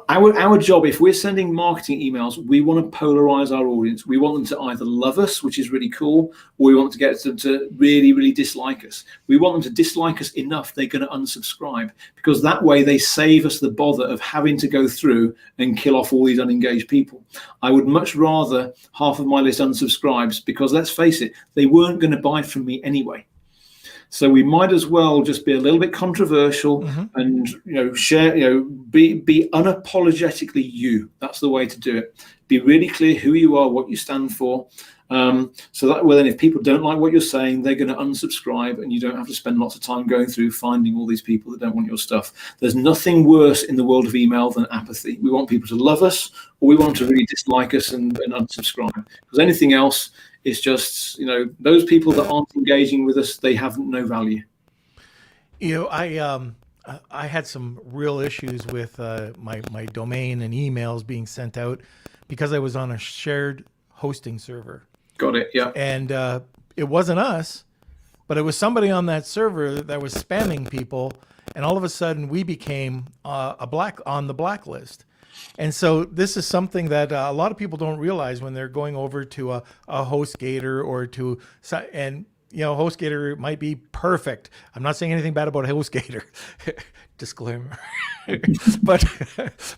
our job, if we're sending marketing emails, we want to polarize our audience. We want them to either love us, which is really cool, or we want to get them to really, really dislike us. We want them to dislike us enough they're going to unsubscribe, because that way they save us the bother of having to go through and kill off all these unengaged people. I would much rather half of my list unsubscribes, because let's face it, they weren't going to buy from me anyway. So we might as well just be a little bit controversial, and share, be unapologetically you. That's the way to do it. Be really clear who you are, what you stand for. So that way, then, if people don't like what you're saying, they're going to unsubscribe, and you don't have to spend lots of time going through finding all these people that don't want your stuff. There's nothing worse in the world of email than apathy. We want people to love us, or we want them to really dislike us and unsubscribe. Because anything else, it's just, those people that aren't engaging with us, they have no value. I had some real issues with my domain and emails being sent out because I was on a shared hosting server. Got it, yeah. And it wasn't us, but it was somebody on that server that was spamming people, and all of a sudden we became on the blacklist. And so this is something that a lot of people don't realize when they're going over to a HostGator or to, and HostGator might be perfect. I'm not saying anything bad about HostGator, disclaimer.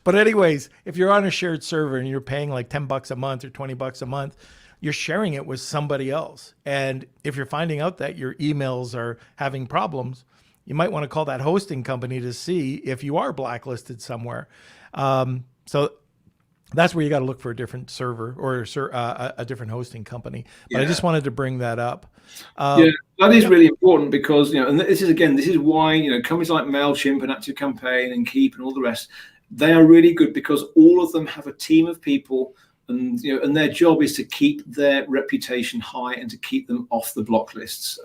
but anyways, if you're on a shared server and you're paying like $10 a month or $20 a month, you're sharing it with somebody else. And if you're finding out that your emails are having problems, you might want to call that hosting company to see if you are blacklisted somewhere. So that's where you got to look for a different server or a different hosting company. But I just wanted to bring that up. That is really important, because, and this is why, companies like MailChimp and ActiveCampaign and Keep and all the rest, they are really good, because all of them have a team of people, and their job is to keep their reputation high and to keep them off the block lists.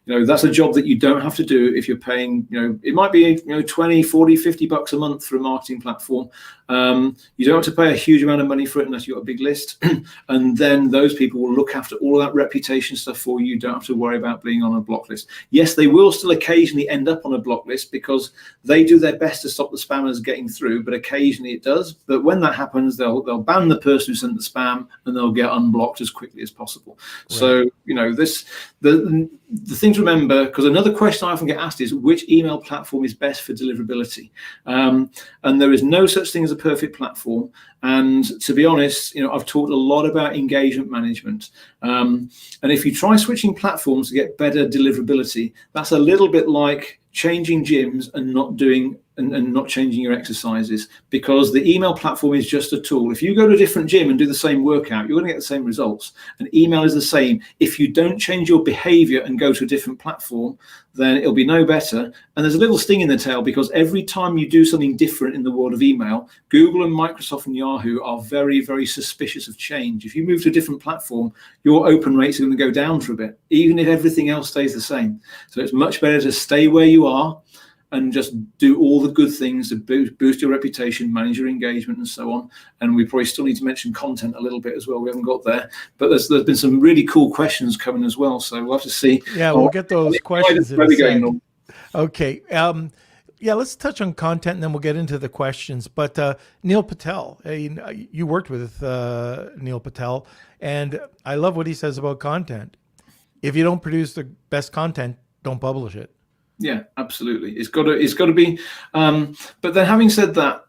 That's a job that you don't have to do if you're paying, it might be 20, 40, $50 a month for a marketing platform. You don't have to pay a huge amount of money for it unless you've got a big list. And then those people will look after all of that reputation stuff for you. You don't have to worry about being on a block list. Yes, they will still occasionally end up on a block list, because they do their best to stop the spammers getting through, but occasionally it does. But when that happens, they'll ban the person person who sent the spam, and they'll get unblocked as quickly as possible. Right. So, the thing to remember, because another question I often get asked is which email platform is best for deliverability? And there is no such thing as a perfect platform. And to be honest, I've talked a lot about engagement management. And if you try switching platforms to get better deliverability, that's a little bit like changing gyms and not doing and not changing your exercises, because the email platform is just a tool. If you go to a different gym and do the same workout, you're going to get the same results. And email is the same. If you don't change your behavior and go to a different platform, then it'll be no better. And there's a little sting in the tail, because every time you do something different in the world of email, Google and Microsoft and Yahoo are very, very suspicious of change. If you move to a different platform, your open rates are going to go down for a bit, even if everything else stays the same. So it's much better to stay where you are and just do all the good things to boost your reputation, manage your engagement, and so on. And we probably still need to mention content a little bit as well. We haven't got there, but there's been some really cool questions coming as well. So we'll have to see. Yeah, we'll get those questions in a second. Okay. Let's touch on content, and then we'll get into the questions. But Neil Patel, you worked with Neil Patel, and I love what he says about content. If you don't produce the best content, don't publish it. Yeah, absolutely. It's got to be. But then, having said that,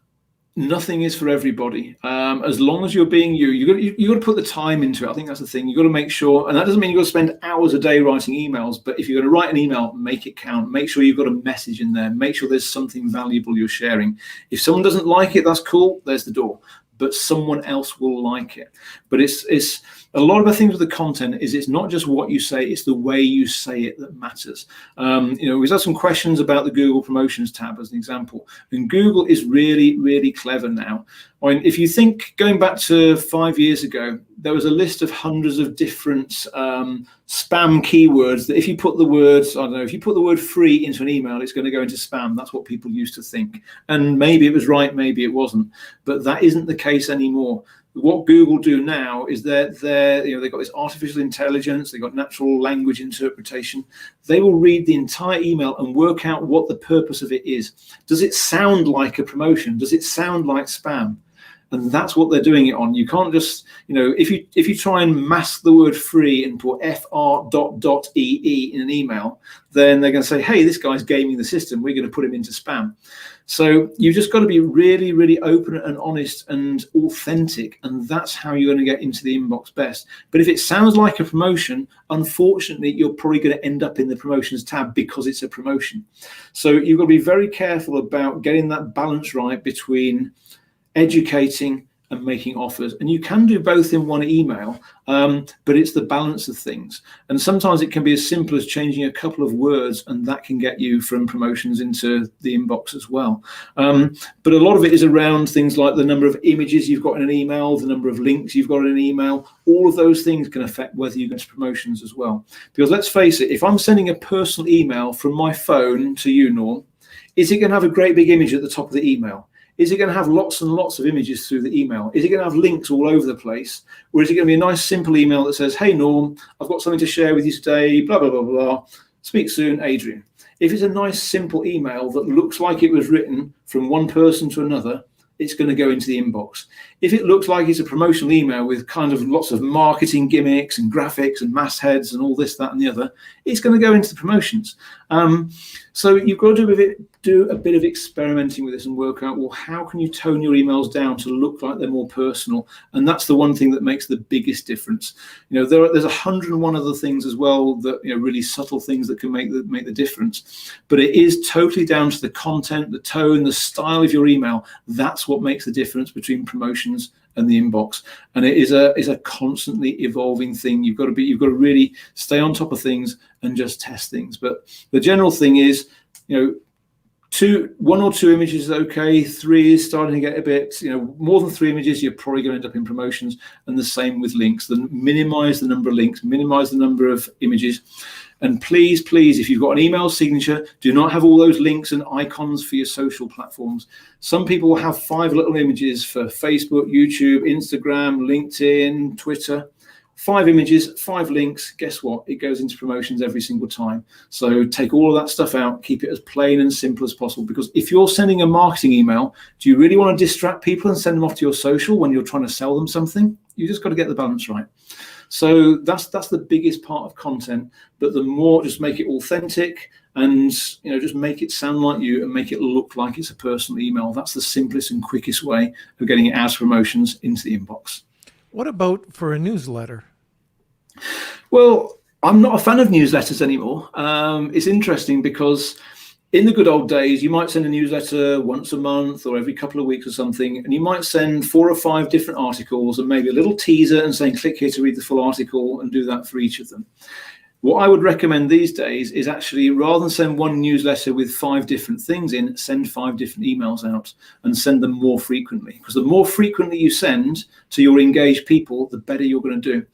nothing is for everybody. As long as you're being you got to put the time into it. I think that's the thing. You got to make sure, and that doesn't mean you got to spend hours a day writing emails. But if you're going to write an email, make it count. Make sure you've got a message in there. Make sure there's something valuable you're sharing. If someone doesn't like it, that's cool. There's the door. But someone else will like it. But it's a lot of the things with the content is it's not just what you say, it's the way you say it that matters. We've had some questions about the Google Promotions tab as an example. And Google is really, really clever now. I mean, if you think going back to 5 years ago, there was a list of hundreds of different spam keywords that if you put the word free into an email, it's going to go into spam. That's what people used to think. And maybe it was right, maybe it wasn't. But that isn't the case anymore. What Google do now is they've got this artificial intelligence, they've got natural language interpretation. They will read the entire email and work out what the purpose of it is. Does it sound like a promotion? Does it sound like spam? And that's what they're doing it on. You can't just, if you try and mask the word free and put fr.ee in an email, then they're going to say, hey, this guy's gaming the system. We're going to put him into spam. So you've just got to be really, really open and honest and authentic. And that's how you're going to get into the inbox best. But if it sounds like a promotion, unfortunately, you're probably going to end up in the promotions tab because it's a promotion. So you've got to be very careful about getting that balance right between educating and making offers. And you can do both in one email, but it's the balance of things. And sometimes it can be as simple as changing a couple of words, and that can get you from promotions into the inbox as well. But a lot of it is around things like the number of images you've got in an email, the number of links you've got in an email. All of those things can affect whether you get to promotions as well. Because let's face it, if I'm sending a personal email from my phone to you, Norm, is it going to have a great big image at the top of the email? Is it going to have lots and lots of images through the email? Is it going to have links all over the place? Or is it going to be a nice simple email that says, hey, Norm, I've got something to share with you today, blah, blah, blah, blah. Speak soon, Adrian. If it's a nice simple email that looks like it was written from one person to another, it's going to go into the inbox. If it looks like it's a promotional email with kind of lots of marketing gimmicks and graphics and mastheads and all this, that, and the other, it's going to go into the promotions. So you've got to do a bit of experimenting with this and work out, well, how can you tone your emails down to look like they're more personal? And that's the one thing that makes the biggest difference. There's 101 other things as well that, really subtle things that can make the difference. But it is totally down to the content, the tone, the style of your email. That's what makes the difference between promotions and the inbox. And it is a constantly evolving thing. You've got to really stay on top of things and just test things. But the general thing is, one or two images is okay. 3 is starting to get a bit, more than 3 images, you're probably going to end up in promotions. And the same with links. Minimize the number of links, minimize the number of images. And please, if you've got an email signature, do not have all those links and icons for your social platforms. Some people will have 5 little images for Facebook, YouTube, Instagram, LinkedIn, Twitter. 5 images, 5 links. Guess what? It goes into promotions every single time. So take all of that stuff out, keep it as plain and simple as possible. Because if you're sending a marketing email, do you really want to distract people and send them off to your social when you're trying to sell them something? You just got to get the balance right. So that's the biggest part of content. But the more, just make it authentic and just make it sound like you and make it look like it's a personal email. That's the simplest and quickest way of getting it out of promotions into the inbox. What about for a newsletter? Well, I'm not a fan of newsletters anymore. It's interesting because in the good old days, you might send a newsletter once a month or every couple of weeks or something, and you might send 4 or 5 different articles and maybe a little teaser and saying, click here to read the full article, and do that for each of them. What I would recommend these days is actually, rather than send one newsletter with 5 different things in, send 5 different emails out and send them more frequently. Because the more frequently you send to your engaged people, the better you're going to do.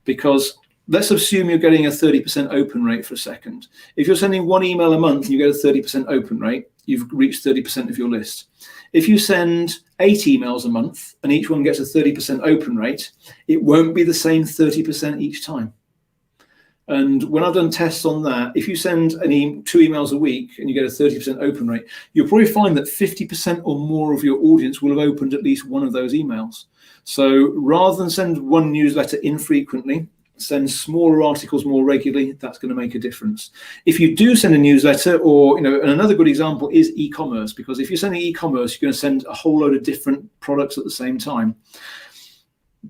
Because let's assume you're getting a 30% open rate for a second. If you're sending 1 email a month and you get a 30% open rate, you've reached 30% of your list. If you send 8 emails a month and each one gets a 30% open rate, it won't be the same 30% each time. And when I've done tests on that, if you send 2 emails a week and you get a 30% open rate, you'll probably find that 50% or more of your audience will have opened at least one of those emails. So rather than send one newsletter infrequently, send smaller articles more regularly. That's going to make a difference. If you do send a newsletter, or and another good example is e-commerce, because if you're sending e-commerce, you're going to send a whole load of different products at the same time.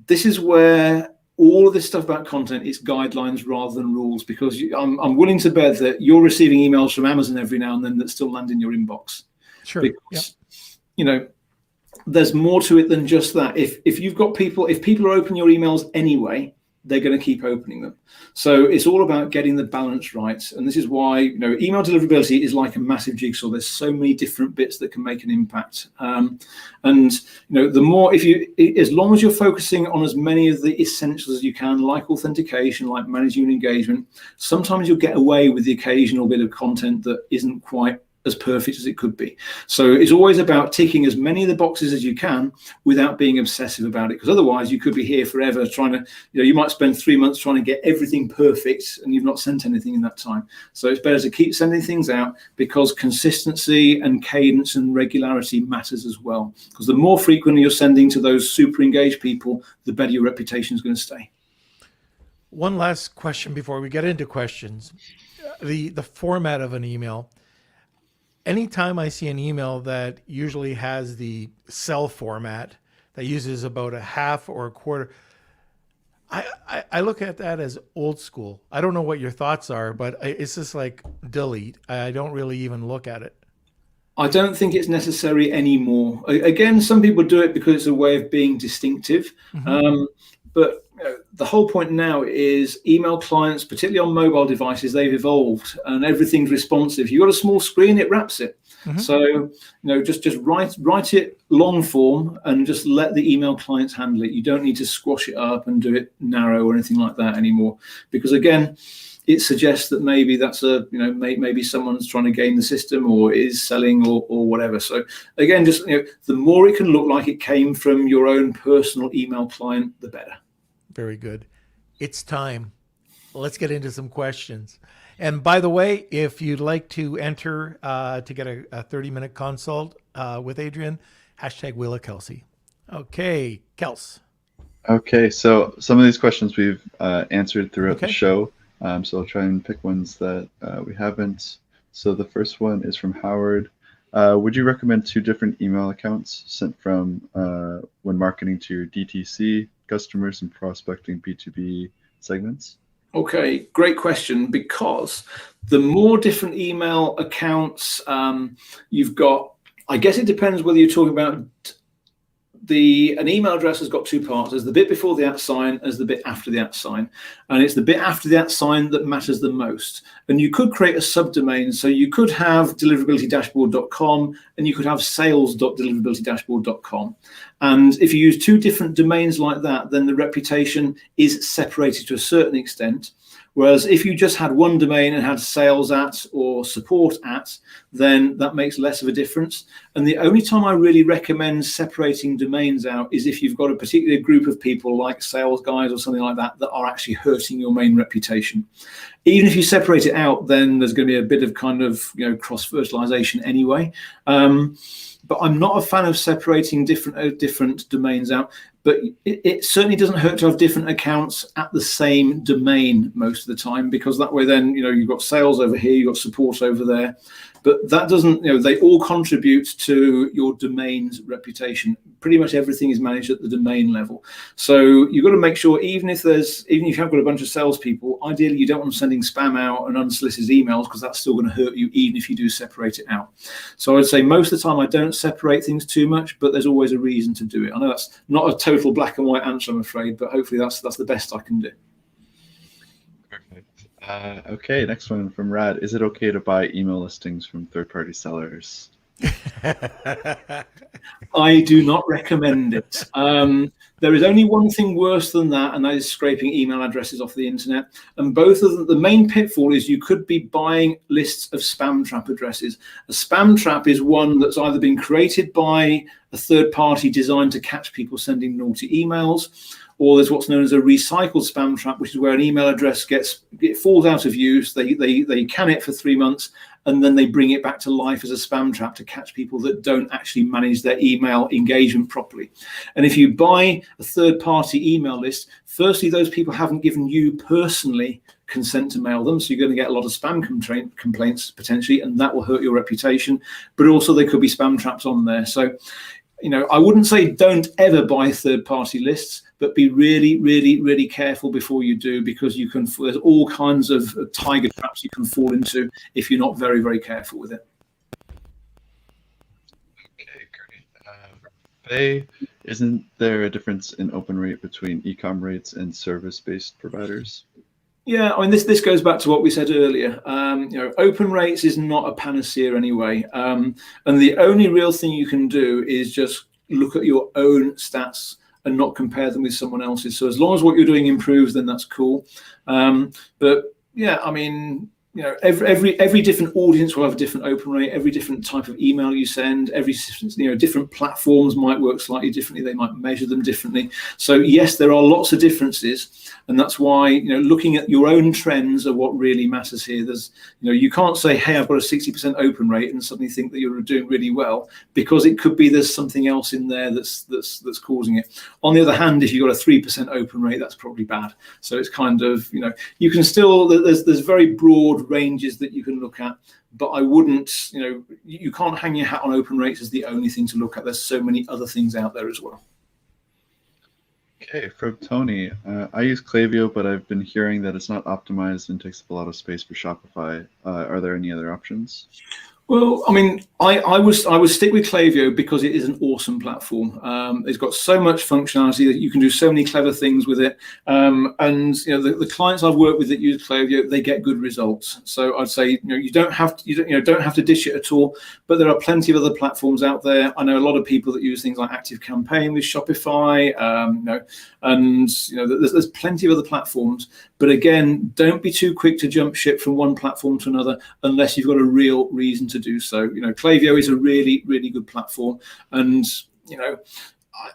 This is where all of this stuff about content is guidelines rather than rules, because I'm willing to bet that you're receiving emails from Amazon every now and then that still land in your inbox. Sure. Because, there's more to it than just that. If you've got people, if people are opening your emails anyway, they're going to keep opening them. So it's all about getting the balance right. And this is why, email deliverability is like a massive jigsaw. There's so many different bits that can make an impact. The more, as long as you're focusing on as many of the essentials as you can, like authentication, like managing engagement, sometimes you'll get away with the occasional bit of content that isn't quite as perfect as it could be. So it's always about ticking as many of the boxes as you can without being obsessive about it, because otherwise you could be here forever trying to, you might spend 3 months trying to get everything perfect and you've not sent anything in that time. So it's better to keep sending things out, because consistency and cadence and regularity matters as well. Because the more frequently you're sending to those super engaged people, the better your reputation is going to stay. One last question before we get into questions. The format of an email. Anytime I see an email that usually has the cell format that uses about a half or a quarter, I look at that as old school. I don't know what your thoughts are, but it's just like delete. I don't really even look at it. I don't think it's necessary anymore. Again, some people do it because it's a way of being distinctive. But the whole point now is email clients, particularly on mobile devices, they've evolved and everything's responsive. You've got a small screen, it wraps it. So, just write it long form and just let the email clients handle it. You don't need to squash it up and do it narrow or anything like that anymore. Because again, it suggests that maybe that's maybe someone's trying to game the system or is selling or whatever. So again, just, the more it can look like it came from your own personal email client, the better. Very good. It's time. Let's get into some questions. And by the way, if you'd like to enter to get a 30-minute consult with Adrian, #Wheel of Kelsey. Okay, Kels. Okay, so some of these questions we've answered throughout the show. So I'll try and pick ones that we haven't. So the first one is from Howard. Would you recommend 2 different email accounts sent from when marketing to your DTC customers and prospecting B2B segments? Okay, great question, because the more different email accounts you've got, I guess it depends whether you're talking about an email address has got 2 parts. There's the bit before the @ sign, there's the bit after the @ sign. And it's the bit after the @ sign that matters the most. And you could create a subdomain. So you could have deliverabilitydashboard.com and you could have sales.deliverabilitydashboard.com. And if you use 2 different domains like that, then the reputation is separated to a certain extent. Whereas if you just had one domain and had sales at or support at, then that makes less of a difference. And the only time I really recommend separating domains out is if you've got a particular group of people like sales guys or something like that that are actually hurting your main reputation. Even if you separate it out, then there's going to be a bit of kind of cross-fertilization anyway. But I'm not a fan of separating different domains out. But it certainly doesn't hurt to have different accounts at the same domain most of the time, because that way then you've got sales over here, you've got support over there. But that doesn't, they all contribute to your domain's reputation. Pretty much everything is managed at the domain level. So you've got to make sure, even if you have got a bunch of salespeople, ideally you don't want them sending spam out and unsolicited emails, because that's still going to hurt you, even if you do separate it out. So I would say most of the time I don't separate things too much, but there's always a reason to do it. I know that's not a total black and white answer, I'm afraid, but hopefully that's the best I can do. Perfect. Okay, next one from Rad. Is it okay to buy email listings from third-party sellers? I do not recommend it. There is only one thing worse than that, and that is scraping email addresses off the internet. And both of them, the main pitfall is you could be buying lists of spam trap addresses. A spam trap is one that's either been created by a third party designed to catch people sending naughty emails, or there's what's known as a recycled spam trap, which is where an email address falls out of use. They can it for 3 months, and then they bring it back to life as a spam trap to catch people that don't actually manage their email engagement properly. And if you buy a third-party email list, firstly, those people haven't given you personally consent to mail them, so you're going to get a lot of spam complaints potentially, and that will hurt your reputation. But also there could be spam traps on there. So, I wouldn't say don't ever buy third-party lists, but be really, really, really careful before you do, because there's all kinds of tiger traps you can fall into if you're not very, very careful with it. Okay, great. Faye, isn't there a difference in open rate between e-com rates and service-based providers? Yeah, I mean, this goes back to what we said earlier. Open rates is not a panacea anyway. And the only real thing you can do is just look at your own stats and not compare them with someone else's. So as long as what you're doing improves, then that's cool. But yeah, I mean, every different audience will have a different open rate. Every different type of email you send, different platforms might work slightly differently. They might measure them differently. So yes, there are lots of differences, and that's why looking at your own trends are what really matters here. There's you can't say, hey, I've got a 60% open rate and suddenly think that you're doing really well, because it could be there's something else in there that's causing it. On the other hand, if you've got a 3% open rate, that's probably bad. So it's kind of you can still there's very broad ranges that you can look at, but I wouldn't, you can't hang your hat on open rates as the only thing to look at. There's so many other things out there as well. Okay, from Tony, I use Klaviyo, but I've been hearing that it's not optimized and takes up a lot of space for Shopify. Are there any other options? Well, I mean, I would stick with Klaviyo because it is an awesome platform. It's got so much functionality that you can do so many clever things with it. And the clients I've worked with that use Klaviyo, they get good results. So I'd say you don't have to dish it at all. But there are plenty of other platforms out there. I know a lot of people that use things like Active Campaign with Shopify. And there's plenty of other platforms. But again, don't be too quick to jump ship from one platform to another unless you've got a real reason to do so. Klaviyo is a really, really good platform, and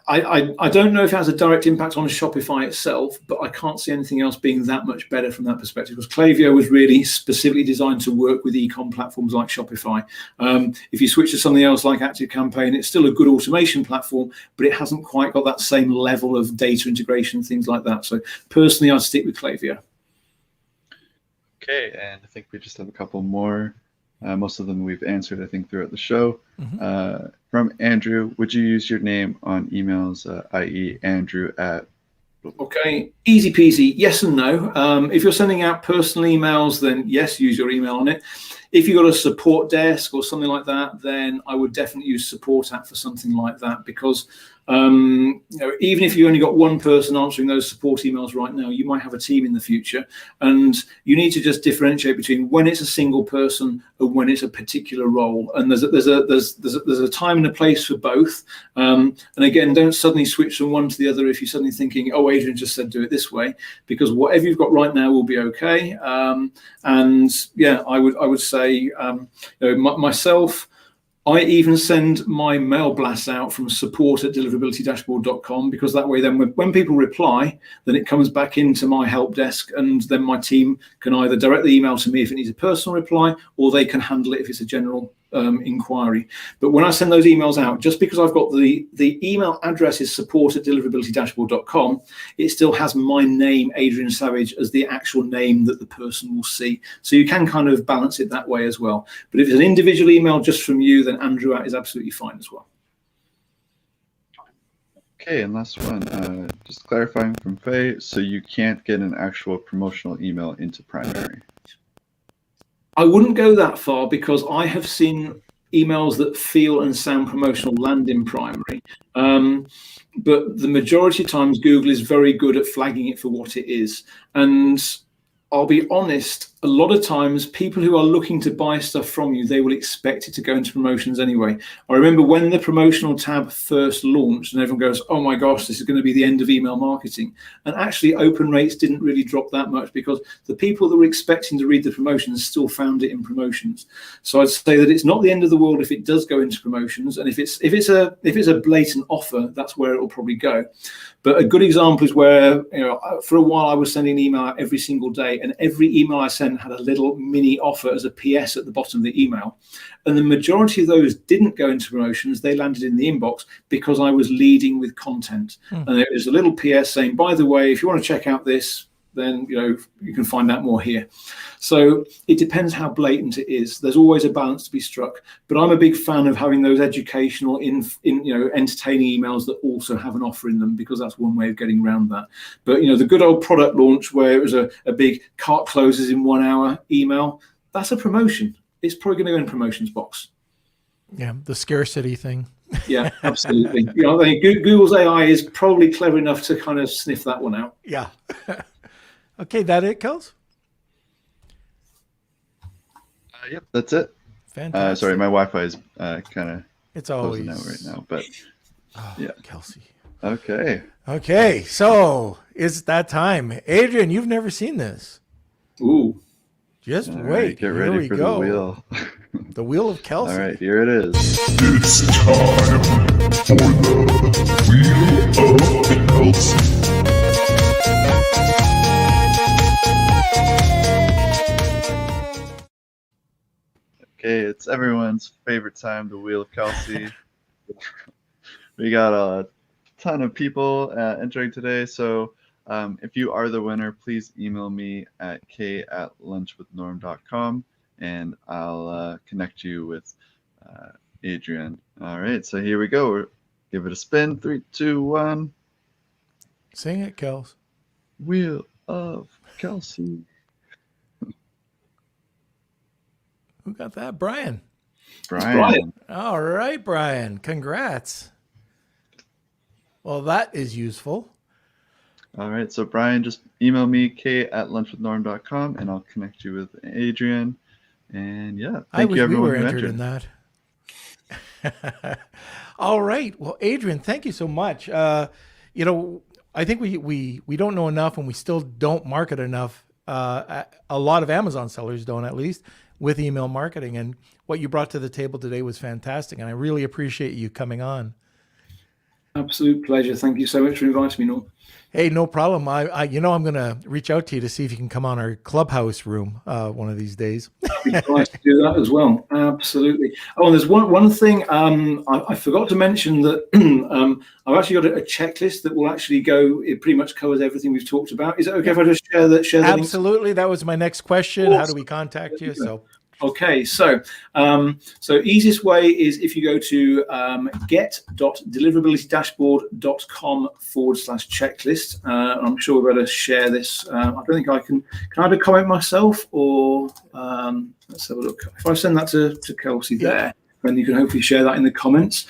I don't know if it has a direct impact on Shopify itself, but I can't see anything else being that much better from that perspective, because Klaviyo was really specifically designed to work with e-com platforms like Shopify. If you switch to something else like Active Campaign, it's still a good automation platform, but it hasn't quite got that same level of data integration, things like that. So personally, I'd stick with Klaviyo. Okay, and I think we just have a couple more. Most of them we've answered, I think, throughout the show. Mm-hmm. From Andrew, would you use your name on emails, i.e. Andrew at... Okay, easy peasy, yes and no. If you're sending out personal emails, then yes, use your email on it. If you've got a support desk or something like that, then I would definitely use support app for something like that, because even if you only got one person answering those support emails right now, you might have a team in the future, and you need to just differentiate between when it's a single person and when it's a particular role. And there's a time and a place for both. And again, don't suddenly switch from one to the other if you're suddenly thinking, oh, Adrian just said do it this way, because whatever you've got right now will be okay. And yeah, I would say myself. I even send my mail blasts out from support@deliverability-dashboard.com, because that way then when people reply, then it comes back into my help desk, and then my team can either directly email to me if it needs a personal reply, or they can handle it if it's a general inquiry. But when I send those emails out, just because I've got the email address is support@deliverability-dashboard.com, it still has my name, Adrian Savage, as the actual name that the person will see. So you can kind of balance it that way as well. But if it's an individual email just from you, then Andrew is absolutely fine as well. Okay, and last one, just clarifying from Faye, so you can't get an actual promotional email into primary. I wouldn't go that far, because I have seen emails that feel and sound promotional land in primary. But the majority of times, Google is very good at flagging it for what it is. And I'll be honest, a lot of times people who are looking to buy stuff from you, they will expect it to go into promotions anyway. I remember when the promotional tab first launched and everyone goes, oh my gosh, this is going to be the end of email marketing. And actually open rates didn't really drop that much, because the people that were expecting to read the promotions still found it in promotions. So I'd say that it's not the end of the world if it does go into promotions. And if it's a blatant offer, that's where it will probably go. But a good example is where, for a while I was sending an email out every single day, and every email I sent had a little mini offer as a PS at the bottom of the email. And the majority of those didn't go into promotions. They landed in the inbox because I was leading with content. And it was a little PS saying, by the way, if you want to check out this, then you can find out more here. So it depends how blatant it is. There's always a balance to be struck. But I'm a big fan of having those educational, entertaining emails that also have an offer in them, because that's one way of getting around that. But the good old product launch where it was a big cart closes in 1 hour email, that's a promotion. It's probably going to go in promotions box. Yeah, the scarcity thing. Yeah, absolutely. I think Google's AI is probably clever enough to kind of sniff that one out. Yeah. Okay, that it, Kels? Yep, that's it. Fantastic. Sorry, my Wi-Fi is kind of it's always closing out right now, but yeah. Kelsey. Okay, so it's that time. Adrian, you've never seen this. Ooh. Just all wait. Right, get ready for the wheel. The wheel of Kelsey. All right, here it is. It's time for the Wheel of Kelsey. Okay, it's everyone's favorite time, the Wheel of Kelsey. We got a ton of people entering today, so if you are the winner, please email me at k@lunchwithnorm.com, and I'll connect you with Adrian. All right, so here we go. Give it a spin. 3, 2, 1. Sing it, Kels. Wheel of Kelsey. Who got that? Brian. Brian. All right, Brian. Congrats. Well, that is useful. All right, so Brian, just email me, k@lunchwithnorm.com, and I'll connect you with Adrian. And yeah, thank you everyone we were who entered in that. All right. Well, Adrian, thank you so much. I think we don't know enough, and we still don't market enough. A lot of Amazon sellers don't, at least, with email marketing. And what you brought to the table today was fantastic, and I really appreciate you coming on. Absolute pleasure. Thank you so much for inviting me, Noel. Hey, no problem. I'm going to reach out to you to see if you can come on our clubhouse room one of these days. I'd be nice to do that as well. Absolutely. Oh, and there's one thing I forgot to mention, that I've actually got a checklist that will actually go. It pretty much covers everything we've talked about. Is it okay if I just share that? Absolutely. That was my next question. Awesome. How do we contact you? So Okay, so easiest way is if you go to get.deliverabilitydashboard.com/checklist. I'm sure we're going to share this. I don't think I can. Can I have a comment myself, or let's have a look. If I send that to Kelsey there, then you can hopefully share that in the comments.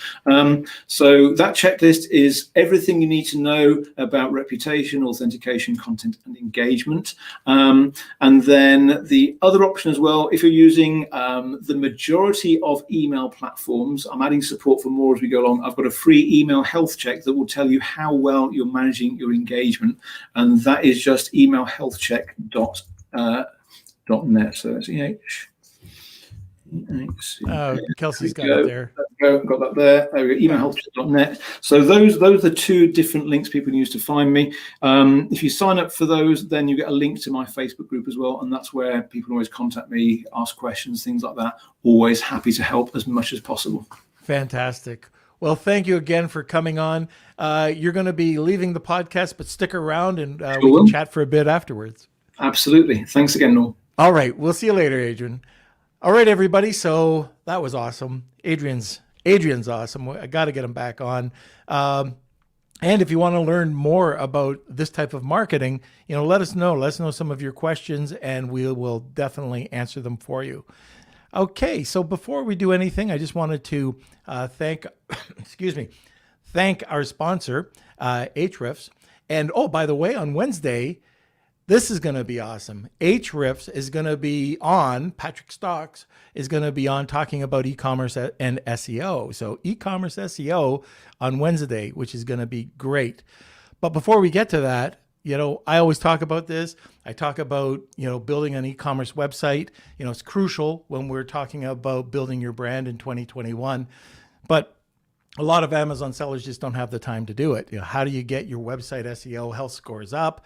So that checklist is everything you need to know about reputation, authentication, content, and engagement. And then the other option as well, if you're using the majority of email platforms, I'm adding support for more as we go along. I've got a free email health check that will tell you how well you're managing your engagement. And that is just emailhealthcheck.net. So that's Kelsey's got it there. Got that there. There we go, emailhealthcheck.net. So those are the two different links people can use to find me. If you sign up for those, then you get a link to my Facebook group as well, and that's where people always contact me, ask questions, things like that. Always happy to help as much as possible. Fantastic. Well, thank you again for coming on. You're going to be leaving the podcast, but stick around and we can chat for a bit afterwards. Absolutely. Thanks again, Noel. All right. We'll see you later, Adrian. All right, everybody. So that was awesome. Adrian's awesome. I got to get him back on. And if you want to learn more about this type of marketing, let us know. Let us know some of your questions, and we will definitely answer them for you. Okay. So before we do anything, I just wanted to thank our sponsor, Ahrefs. And by the way, on Wednesday, this is going to be awesome. Ahrefs is going to be on, Patrick Stocks is going to be on talking about e-commerce and SEO. So e-commerce SEO on Wednesday, which is going to be great. But before we get to that, I always talk about this. I talk about, building an e-commerce website. It's crucial when we're talking about building your brand in 2021. But a lot of Amazon sellers just don't have the time to do it. How do you get your website SEO health scores up?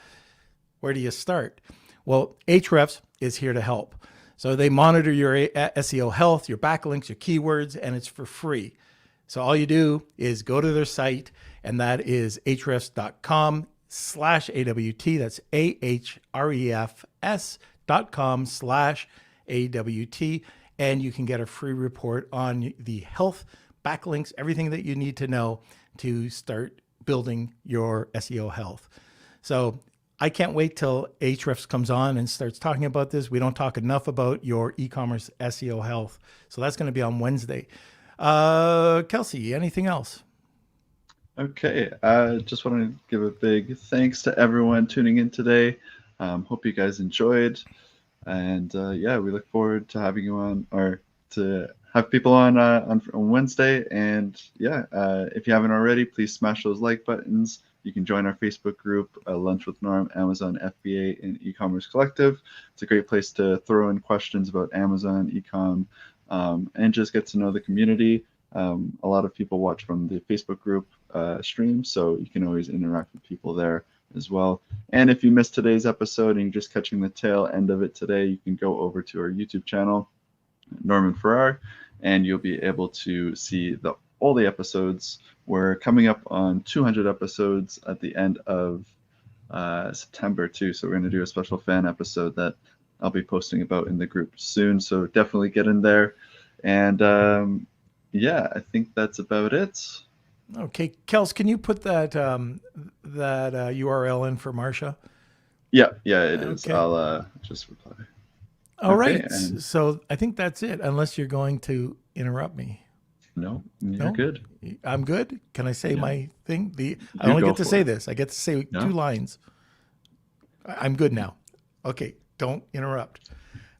Where do you start? Well, Ahrefs is here to help. So they monitor your SEO health, your backlinks, your keywords, and it's for free. So all you do is go to their site, and that is ahrefs.com/AWT. That's ahrefs.com/AWT. And you can get a free report on the health, backlinks, everything that you need to know to start building your SEO health. So I can't wait till Ahrefs comes on and starts talking about this. We don't talk enough about your e-commerce SEO health. So that's going to be on Wednesday. Kelsey, anything else? Okay. Just want to give a big thanks to everyone tuning in today. Hope you guys enjoyed. And we look forward to having you on, or to have people on Wednesday. And if you haven't already, please smash those like buttons. You can join our Facebook group, Lunch with Norm, Amazon FBA, and e-commerce collective. It's a great place to throw in questions about Amazon, e-com, and just get to know the community. A lot of people watch from the Facebook group stream, so you can always interact with people there as well. And if you missed today's episode and you're just catching the tail end of it today, you can go over to our YouTube channel, Norman Farrar, and you'll be able to see all the episodes. We're coming up on 200 episodes at the end of September too. So we're going to do a special fan episode that I'll be posting about in the group soon. So definitely get in there. And I think that's about it. Okay, Kels, can you put that URL in for Marcia? Yeah, it is. I'll just reply. All right. So I think that's it, unless you're going to interrupt me. No, you're good. I'm good. Can I say my thing? I only get to say this. I get to say 2 lines. I'm good now. Okay, don't interrupt.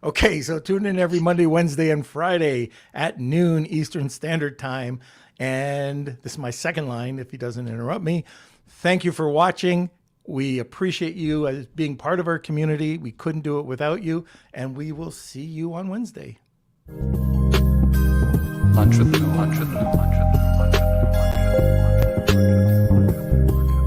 Okay, so tune in every Monday, Wednesday, and Friday at noon Eastern Standard Time. And this is my second line, if he doesn't interrupt me. Thank you for watching. We appreciate you as being part of our community. We couldn't do it without you. And we will see you on Wednesday. Lunch with the